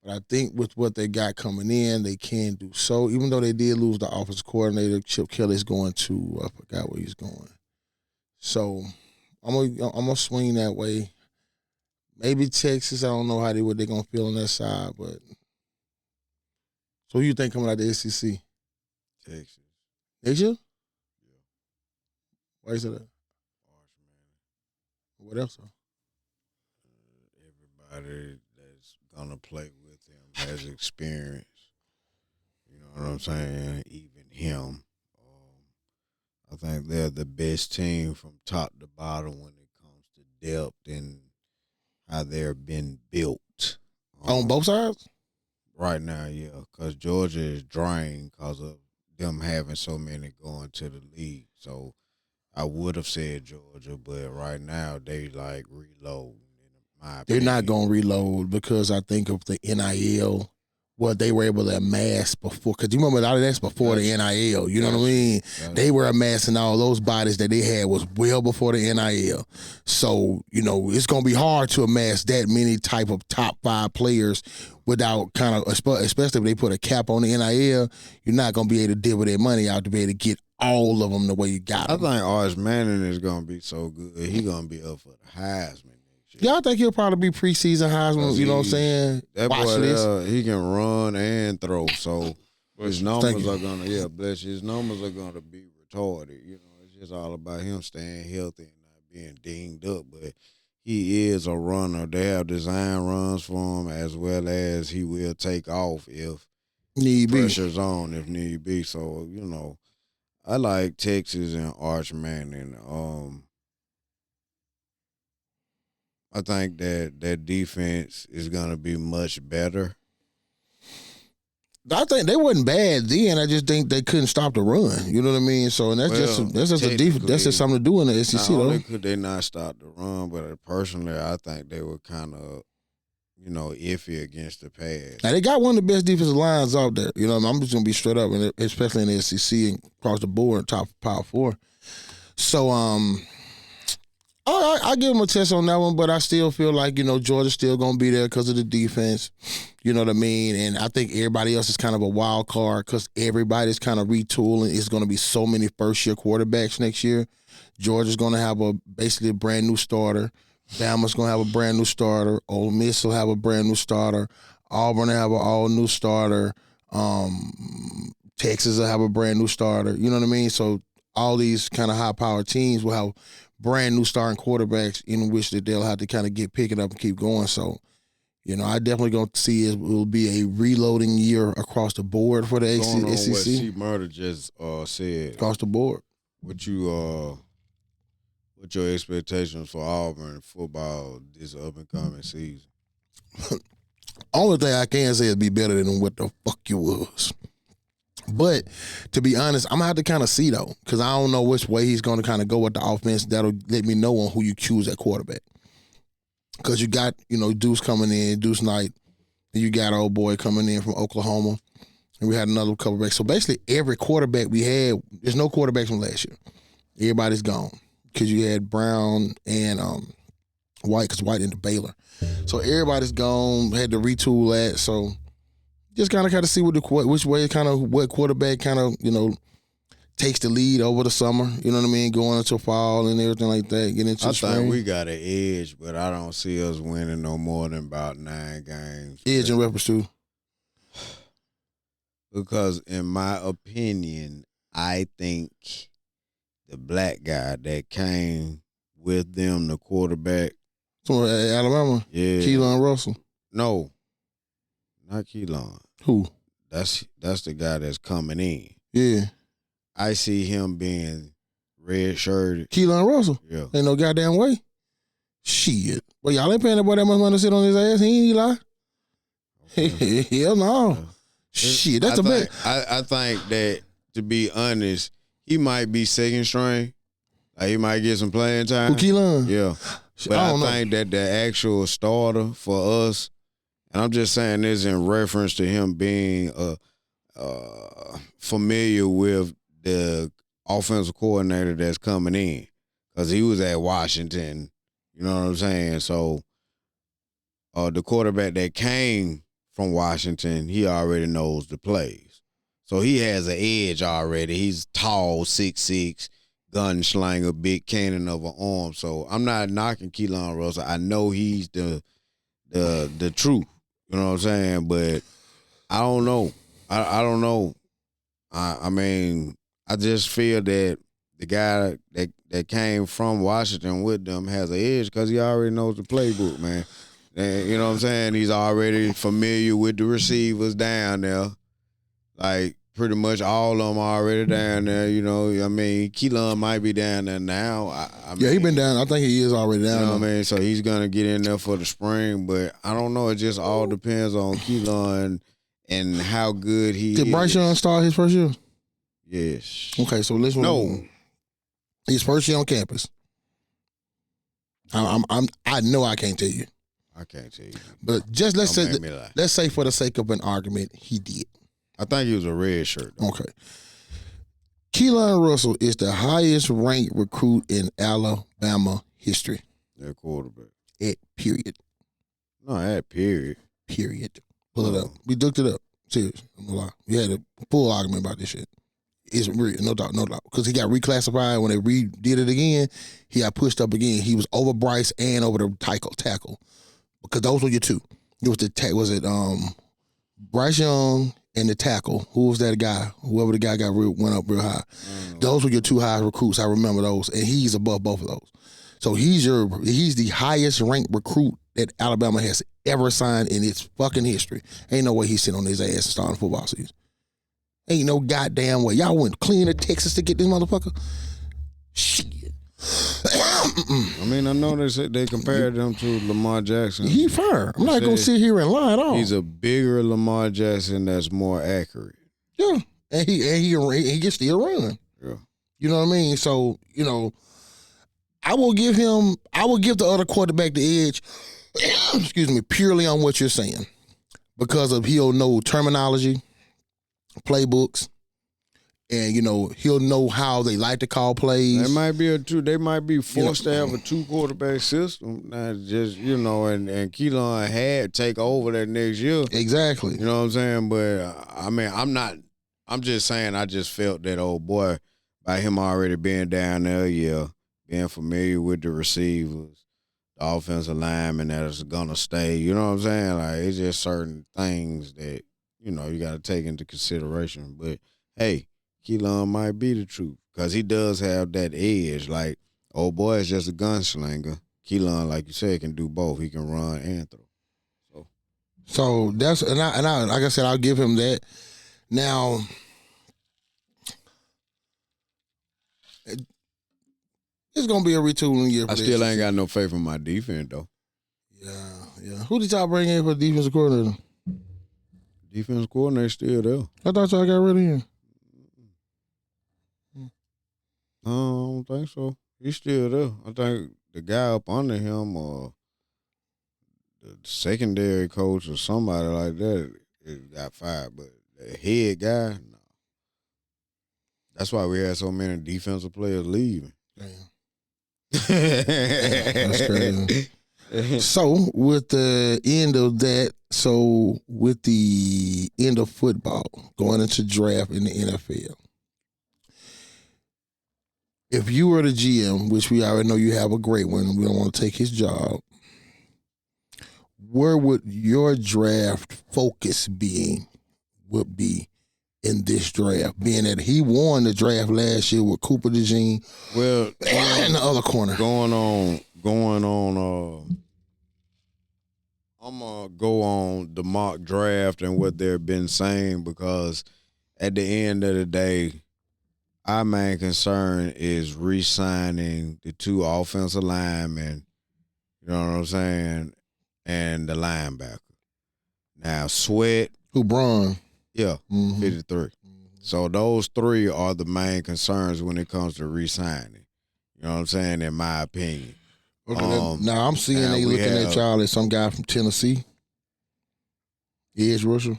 But I think with what they got coming in, they can do so. Even though they did lose the offensive coordinator, Chip Kelly's going to, I forgot where he's going. So I'm gonna swing that way. Maybe Texas. I don't know what they're gonna feel on that side, but so who you think coming out the SEC? Texas. Next year? Why is it that? What else? Everybody that's gonna play with him has experience. You know what I'm saying? Even him. I think they're the best team from top to bottom when it comes to depth and how they're been built. On both sides? Right now, yeah, because Georgia is drained because of them having so many going to the league. So I would have said Georgia, but right now they like reload. They're not going to reload because I think of the NIL, what they were able to amass before. Because you remember a lot of that's before the NIL. You know what I mean? They were amassing all those bodies that they had was well before the NIL. So, it's going to be hard to amass that many type of top 5 players without kind of, especially if they put a cap on the NIL, you're not going to be able to deal with their money out to be able to get all of them the way you got them. I think Arch Manning is going to be so good. He's going to be up for the Heisman. Yeah, I think he'll probably be preseason Heisman. You know what I'm saying? That Watch boy, this. He can run and throw. So his numbers are gonna, bless you. His numbers are gonna be retarded. It's just all about him staying healthy and not being dinged up. But he is a runner. They have design runs for him as well as he will take off if need pressure's on, if need be. So I like Texas and Arch Manning. I think that defense is going to be much better. I think they wasn't bad then. I just think they couldn't stop the run. You know what I mean? So and that's just a defense. That's just something to do in the SEC. Not though. only could they not stop the run, but personally, I think they were kind of, iffy against the pass. Now they got one of the best defensive lines out there. I'm just gonna be straight up, and especially in the SEC and across the board, top Power 4. So I give them a test on that one, but I still feel like, Georgia's still going to be there because of the defense. You know what I mean? And I think everybody else is kind of a wild card because everybody's kind of retooling. It's going to be so many first-year quarterbacks next year. Georgia's going to have basically a brand-new starter. Bama's going to have a brand-new starter. Ole Miss will have a brand-new starter. Auburn will have an all-new starter. Texas will have a brand-new starter. You know what I mean? So all these kind of high-powered teams will have brand new starting quarterbacks in which that they'll have to kind of get picking up and keep going. So, I definitely going to see it will be a reloading year across the board for the SEC. What C. Murder just said. Across the board. What your expectations for Auburn football this up and coming season? Only thing I can say is be better than what the fuck you was. But to be honest, I'm going to have to kind of see, though, because I don't know which way he's going to kind of go with the offense. That'll let me know on who you choose at quarterback. Because you got, Deuce coming in, Deuce Knight, and you got old boy coming in from Oklahoma, and we had another couple backs. So basically, every quarterback we had, there's no quarterbacks from last year. Everybody's gone because you had Brown and White, because White into Baylor. So everybody's gone, had to retool that, so just kind of see which way what quarterback takes the lead over the summer. You know what I mean? Going into fall and everything like that. Get into spring. I think we got an edge, but I don't see us winning no more than about 9 games. Edge in reference to? Because in my opinion, I think the black guy that came with them, the quarterback. From Alabama? Yeah. Keelan Russell? No. Not Keelan. Who? That's the guy that's coming in. Yeah. I see him being red-shirted. Keelan Russell? Yeah. Ain't no goddamn way. Shit. Well, y'all ain't paying that boy that much money to sit on his ass. He ain't lie. Okay. Hell no. Shit, that's a bet. I think that, to be honest, he might be second string. Like he might get some playing time. Who, Keelan? Yeah. But I think that the actual starter for us, and I'm just saying this in reference to him being familiar with the offensive coordinator that's coming in, because he was at Washington. You know what I'm saying? So the quarterback that came from Washington, he already knows the plays. So he has an edge already. He's tall, 6'6", gunslinger, big cannon of an arm. So I'm not knocking Keelan Russell. I know he's the truth. You know what I'm saying? But I don't know. I don't know. I mean, I just feel that the guy that came from Washington with them has an edge because he already knows the playbook, man. And, you know what I'm saying? He's already familiar with the receivers down there. Like, pretty much all of them are already down there, you know. I mean, Keelan might be down there now. I mean, Yeah, he been down. I think he is already down. You know there. what I mean? So he's going to get in there for the spring. But I don't know. It just all depends on Keelan and how good he is. Did Bryce Young start his first year? Yes. Okay, so listen. No. His first year on campus. I know I can't tell you. I can't tell you. But just let's Don't make me lie. say for the sake of an argument, he did. I think he was a red shirt, though. Okay. Keelan Russell is the highest ranked recruit in Alabama history. That quarterback. At period. No, that period. Period. Pull it up. We looked it up. Serious. I'm gonna lie. We had a full argument about this shit. It's real, no doubt. Because he got reclassified when they redid it again. He got pushed up again. He was over Bryce and over the tackle. Because those were your two. It was Bryce Young and the tackle. Who was that guy? Whoever the guy went up real high. Those were your two highest recruits. I remember those, and he's above both of those. So he's the highest ranked recruit that Alabama has ever signed in its fucking history. Ain't no way he's sitting on his ass and starting football season. Ain't no goddamn way. Y'all went clean to Texas to get this motherfucker? Shit. I mean, I know they compared him to Lamar Jackson. He fair. I'm not going to sit here and lie at all. He's a bigger Lamar Jackson that's more accurate. Yeah. And he can still run. Yeah. You know what I mean? So, you know, I will give the other quarterback the edge, excuse me, purely on what you're saying. Because he'll know terminology, playbooks, and you know he'll know how they like to call plays. They might be forced to have a 2-quarterback system, not just and Keelan had take over that next year. Exactly. You know what I'm saying? But I mean, I'm just saying. I just felt that old boy by him already being down there, being familiar with the receivers, the offensive lineman that is gonna stay. You know what I'm saying? Like it's just certain things that you got to take into consideration. But hey, Keelan might be the truth because he does have that edge. Like, old boy is just a gunslinger. Keelan, like you said, can do both. He can run and throw. So that's and I like I said, I'll give him that. Now, it's gonna be a retooling year. I still ain't got no faith in my defense though. Yeah. Who did y'all bring in for the defensive coordinator? Defense coordinator still there. I thought y'all got rid of him. I don't think so. He's still there. I think the guy up under him or the secondary coach or somebody like that got fired. But the head guy, no. That's why we had so many defensive players leaving. Damn. That's crazy. So with the end of that, with the end of football, going into draft in the NFL, if you were the GM, which we already know you have a great one, we don't want to take his job, where would your draft focus be in this draft, being that he won the draft last year with Cooper DeJean, well, in the other corner? Going on. I'm gonna go on the mock draft and what they've been saying because at the end of the day, our main concern is re-signing the 2 offensive linemen. You know what I'm saying, and the linebacker. Now Sweat, Who Braun? yeah, 53. So those 3 are the main concerns when it comes to re-signing. You know what I'm saying? In my opinion. Okay, now I'm seeing now they we looking at have- y'all as some guy from Tennessee. Edge rusher.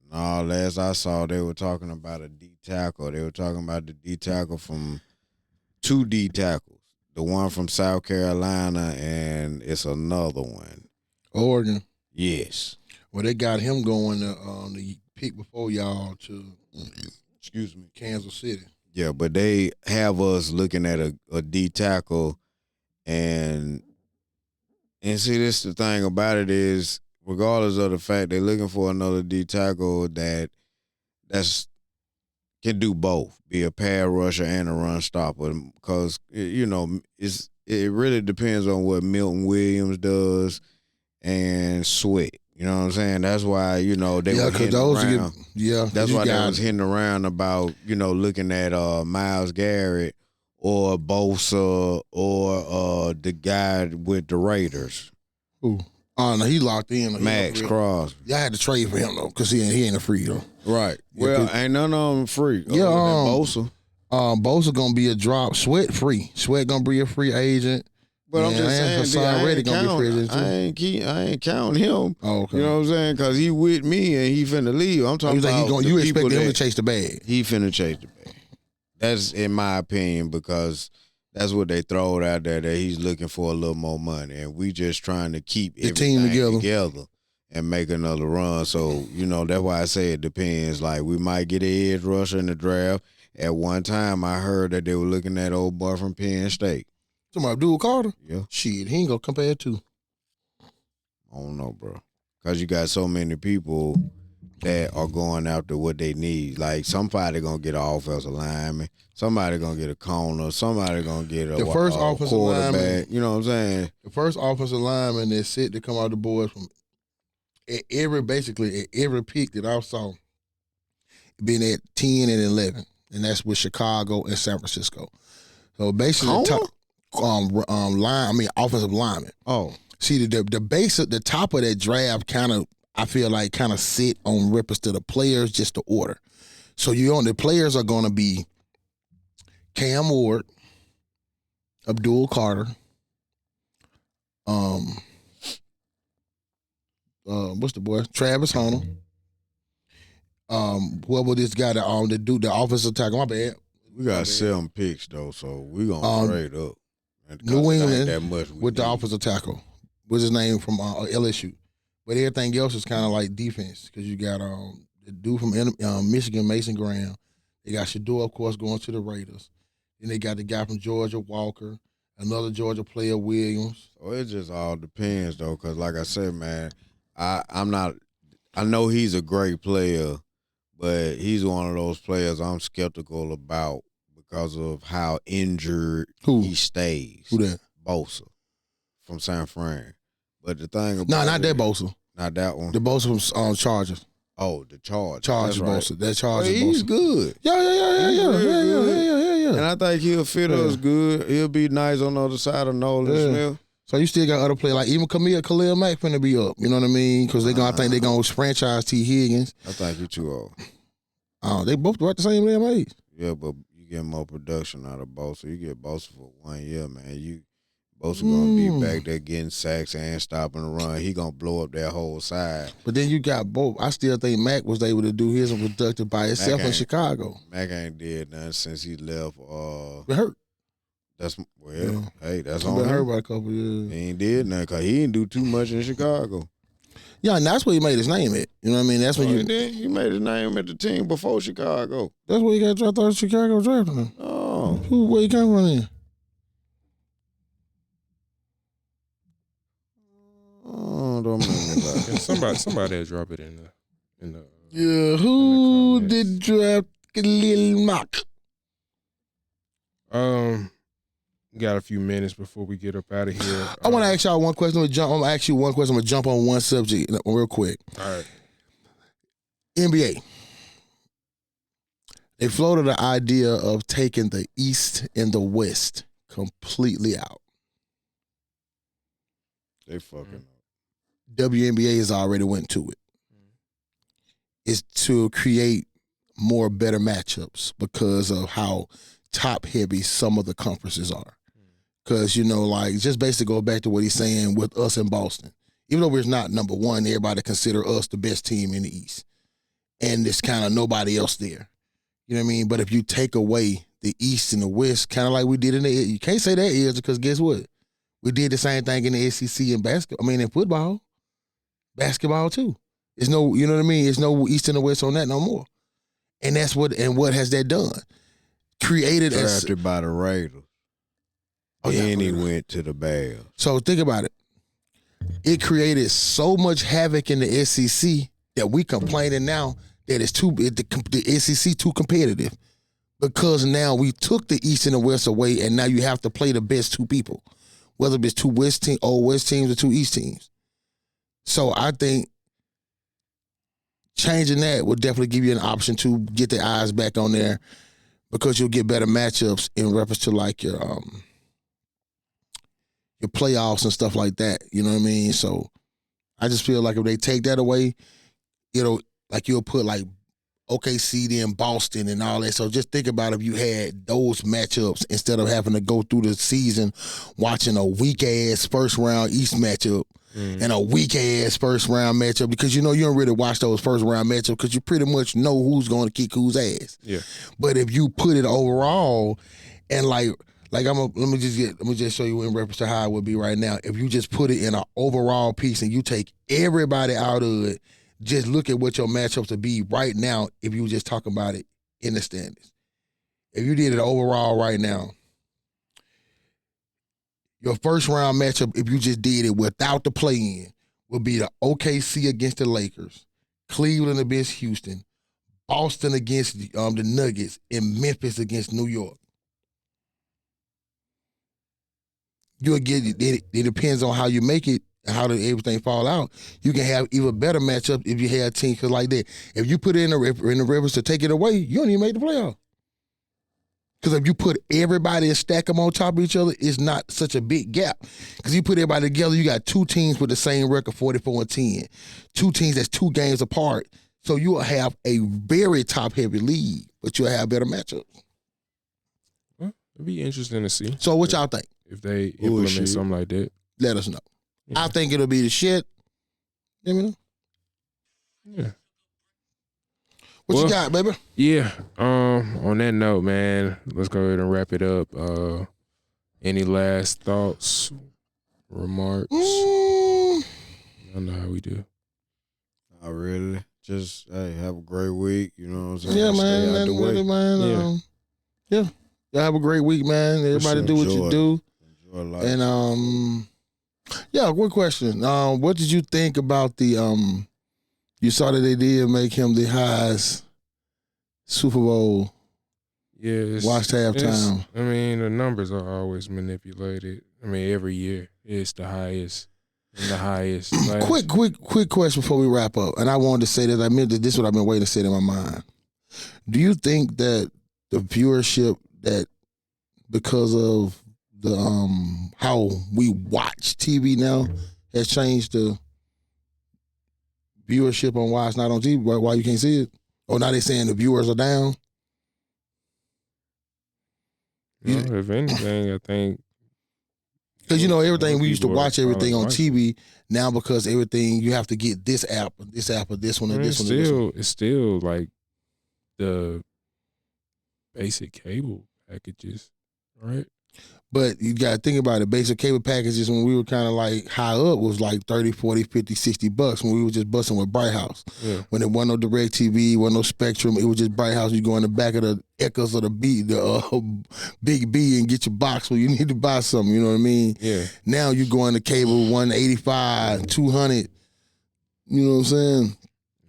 No, last I saw, they were talking about a D tackle. They were talking about the D tackle from 2 D tackles. The one from South Carolina, and it's another one. Oregon. Yes. Well, they got him going the pick before y'all to Excuse me. Kansas City. Yeah, but they have us looking at a D tackle, and see, this the thing about it is, regardless of the fact they're looking for another D tackle that's can do both, be a pad rusher and a run stopper, because it really depends on what Milton Williams does and Sweat. You know what I'm saying? That's why, they were hitting around. That's why they was hitting around about, looking at Myles Garrett or Bosa or the guy with the Raiders. Who? Oh, no, he locked in. Max Crosby. Yeah, I had to trade for him, though, because he ain't a free, though. Right. Yeah, Well, ain't none of them free. Yeah, Bosa. Bosa going to be a drop. Sweat free. Sweat going to be a free agent. But I'm just saying, I ain't counting him. Oh, okay. You know what I'm saying? Because he with me and he finna leave. I'm talking about you expect him to chase the bag. He finna chase the bag. That's in my opinion, because that's what they throwed out there, that he's looking for a little more money. And we just trying to keep the team together and make another run. So, that's why I say it depends. Like, we might get an edge rusher in the draft. At one time, I heard that they were looking at old boy from Penn State. Somebody Abdul Carter? Yeah. Shit, he ain't gonna compare to. I don't know, bro. Because you got so many people that are going after what they need. Like, somebody going to get an offensive lineman. Somebody going to get a corner. Somebody going to get a quarterback. Lineman, you know what I'm saying? The first offensive lineman that's set to come out the board from every pick that I saw, being at 10 and 11. And that's with Chicago and San Francisco. So basically, offensive lineman. Oh, see the base at the top of that draft I feel like sit on rippers to the players, just the order. So the players are going to be Cam Ward, Abdul Carter, what's the boy? Travis Hunter. Whoever this guy that do the offensive tackle. My bad. We got 7 picks though, so we gonna trade up. New England with the offensive tackle. What's his name from LSU? But everything else is kind of like defense, because you got the dude from Michigan, Mason Graham. They got Shador, of course, going to the Raiders. Then they got the guy from Georgia, Walker. Another Georgia player, Williams. So it just all depends though, because like I said, man, I know he's a great player, but he's one of those players I'm skeptical about because of how injured he stays. Who that? Bosa from San Fran. But the thing about not that Bosa. Not that one. The Bosa from Chargers. Oh, the Chargers. Chargers Bosa. That Chargers Bosa. He's good. Yeah. And I think he'll fit us good. He'll be nice on the other side of Nolan Smith. So you still got other players, like even Khalil Mack finna be up. You know what I mean? Because I think they're going to franchise T. Higgins. I think you're too old. Oh, they both about the same damn age. Yeah, but you get more production out of Bosa. You get Bosa for 1 year, man. Bosa gonna be back there getting sacks and stopping the run. He gonna blow up that whole side. But then you got both. I still think Mack was able to do his and productive by himself in Chicago. Mack ain't did nothing since he left. Been hurt. Hey, that's on him. Been hurt by a couple years. He ain't did nothing because he didn't do too much in Chicago. Yeah, and that's where he made his name at. You know what I mean? That's when he made his name at the team before Chicago. That's where he got drafted. I thought Chicago drafted him. Oh, where he came from then? Oh, don't remember that. Somebody had dropped it in the. Yeah, who did draft Khalil Mack? We got a few minutes before we get up out of here. I want to ask y'all one question. I'm gonna ask you one question. I'm gonna jump on one subject real quick. All right. NBA. They floated the idea of taking the East and the West completely out. They fucking up. WNBA has already went to it. It's to create more better matchups because of how top heavy some of the conferences are. Because, just basically go back to what he's saying with us in Boston. Even though we're not number one, everybody consider us the best team in the East. And there's kind of nobody else there. You know what I mean? But if you take away the East and the West, kind of like we did you can't say that is, because guess what? We did the same thing in the SEC in in football. Basketball too. There's no, you know what I mean? There's no East and the West on that no more. And what has that done? created as drafted by the Raiders. Oh, yeah, and he right. went to the Bears. So think about it. It created so much havoc in the SEC that we complaining now that the SEC too competitive because now we took the East and the West away, and now you have to play the best two people, whether it's two old West teams or two East teams. So I think changing that would definitely give you an option to get the eyes back on there because you'll get better matchups in reference to like your playoffs and stuff like that. You know what I mean? So I just feel like if they take that away, you'll put like OKC then Boston and all that. So just think about if you had those matchups instead of having to go through the season watching a weak ass first round East matchup and a weak ass first round matchup because you don't really watch those first round matchups because you pretty much know who's going to kick whose ass. Yeah. But if you put it overall and let me just show you in reference to how it would be right now. If you just put it in an overall piece and you take everybody out of it, just look at what your matchups would be right now if you just talk about it in the standings. If you did it overall right now, your first round matchup, if you just did it without the play-in, would be the OKC against the Lakers, Cleveland against Houston, Boston against the Nuggets, and Memphis against New York. You'll get it. It depends on how you make it and how everything fall out. You can have even better matchup if you have teams like that. If you put it in the rivers to take it away, you don't even make the playoff. Because if you put everybody and stack them on top of each other, it's not such a big gap. Because you put everybody together, you got two teams with the same record, 44-10. Two teams that's 2 games apart. So you will have a very top-heavy league, but you'll have better matchups. Well, it'd be interesting to see. So what y'all think? If they implement something like that. Let us know. Yeah. I think it'll be the shit. You know? Yeah. What you got, baby? Yeah. On that note, man, let's go ahead and wrap it up. Any last thoughts, remarks? I don't know how we do. Not really. Just have a great week. You know what I'm saying? Yeah, man. Stay out the way. Man. Yeah. Y'all have a great week, man. Everybody do what you do. Enjoy life. And yeah, good question. What did you think about the you saw that they did make him the highest Super Bowl watched halftime. I mean, the numbers are always manipulated. I mean, every year it's the highest and the highest. Quick question before we wrap up. And I wanted to say that this is what I've been waiting to say in my mind. Do you think that the viewership that because of the how we watch TV now has changed the viewership on why it's not on TV, why you can't see it? Or now they saying the viewers are down? No, if anything, I think because everything we used to people watch are everything on watching. TV now because everything you have to get this app or this one and this one and this one. It's still like the basic cable packages, right? But you got to think about it. Basic cable packages when we were kind of like high up was like 30, 40, 50, 60 bucks when we were just busting with Bright House. Yeah. When there wasn't no Direct TV, wasn't no Spectrum, it was just Bright House. You go in the back of the Echoes of the Big B and get your box when you need to buy something. You know what I mean? Yeah. Now you go in the cable 185, 200. You know what I'm saying?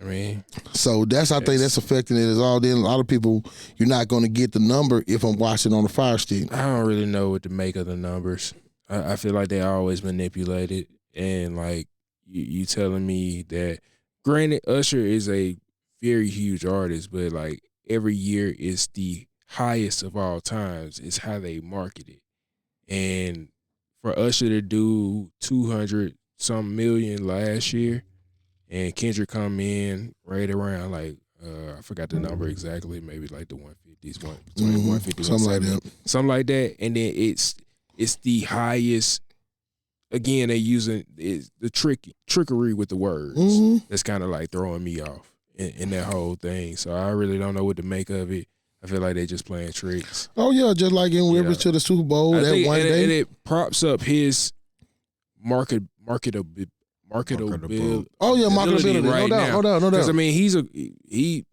I mean, so I think that's affecting it as all. Then a lot of people, you're not going to get the number if I'm watching on the Fire Stick. I don't really know what to make of the numbers. I feel like they always manipulated, and like you telling me that. Granted, Usher is a very huge artist, but like every year is the highest of all times. It's how they market it, and for Usher to do 200-some million last year. And Kendrick come in right around like I forgot the number exactly, maybe like the 150s, between 150 something like that. And then it's the highest. Again, they using the trickery with the words. That's kind of like throwing me off in that whole thing. So I really don't know what to make of it. I feel like they just playing tricks. Oh yeah, just like in Rivers to the Super Bowl that one day, and it props up his marketability. Oh yeah, marketability. Right no doubt. Because I mean, he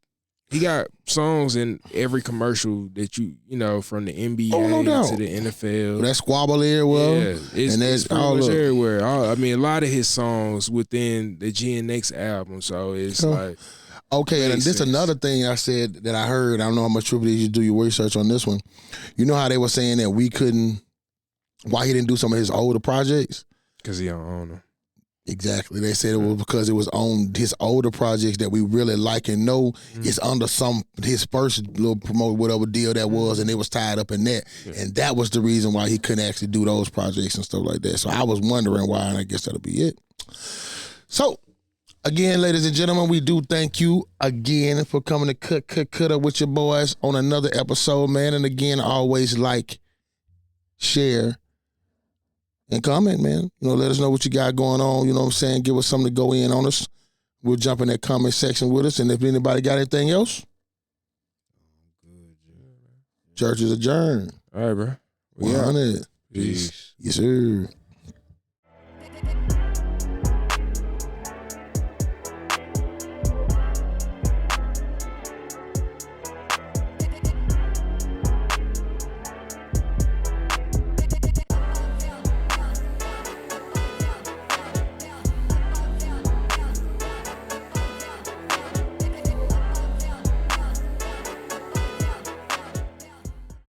He got songs in every commercial that you know, from the NBA no doubt. to the NFL. That squabble there, well, yeah, it's pretty much everywhere. I mean, a lot of his songs within the GNX album, so it's like. Okay, and this another thing I said that I heard. I don't know how much truth it is. You do your research on this one. You know how they were saying that we couldn't. Why he didn't do some of his older projects? Because he don't own them. Exactly. They said it was because it was on his older projects that we really like and know it's under his first little promote whatever deal that was, and it was tied up in that. Yeah. And that was the reason why he couldn't actually do those projects and stuff like that. So I was wondering why, and I guess that'll be it. So again, ladies and gentlemen, we do thank you again for coming to cut up with your boys on another episode, man. And again, always like, share, and comment, man. You know, let us know what you got going on. You know what I'm saying? Give us something to go in on us. We'll jump in that comment section with us. And if anybody got anything else, church is adjourned. All right, bro. 100. Peace. Yes, sir.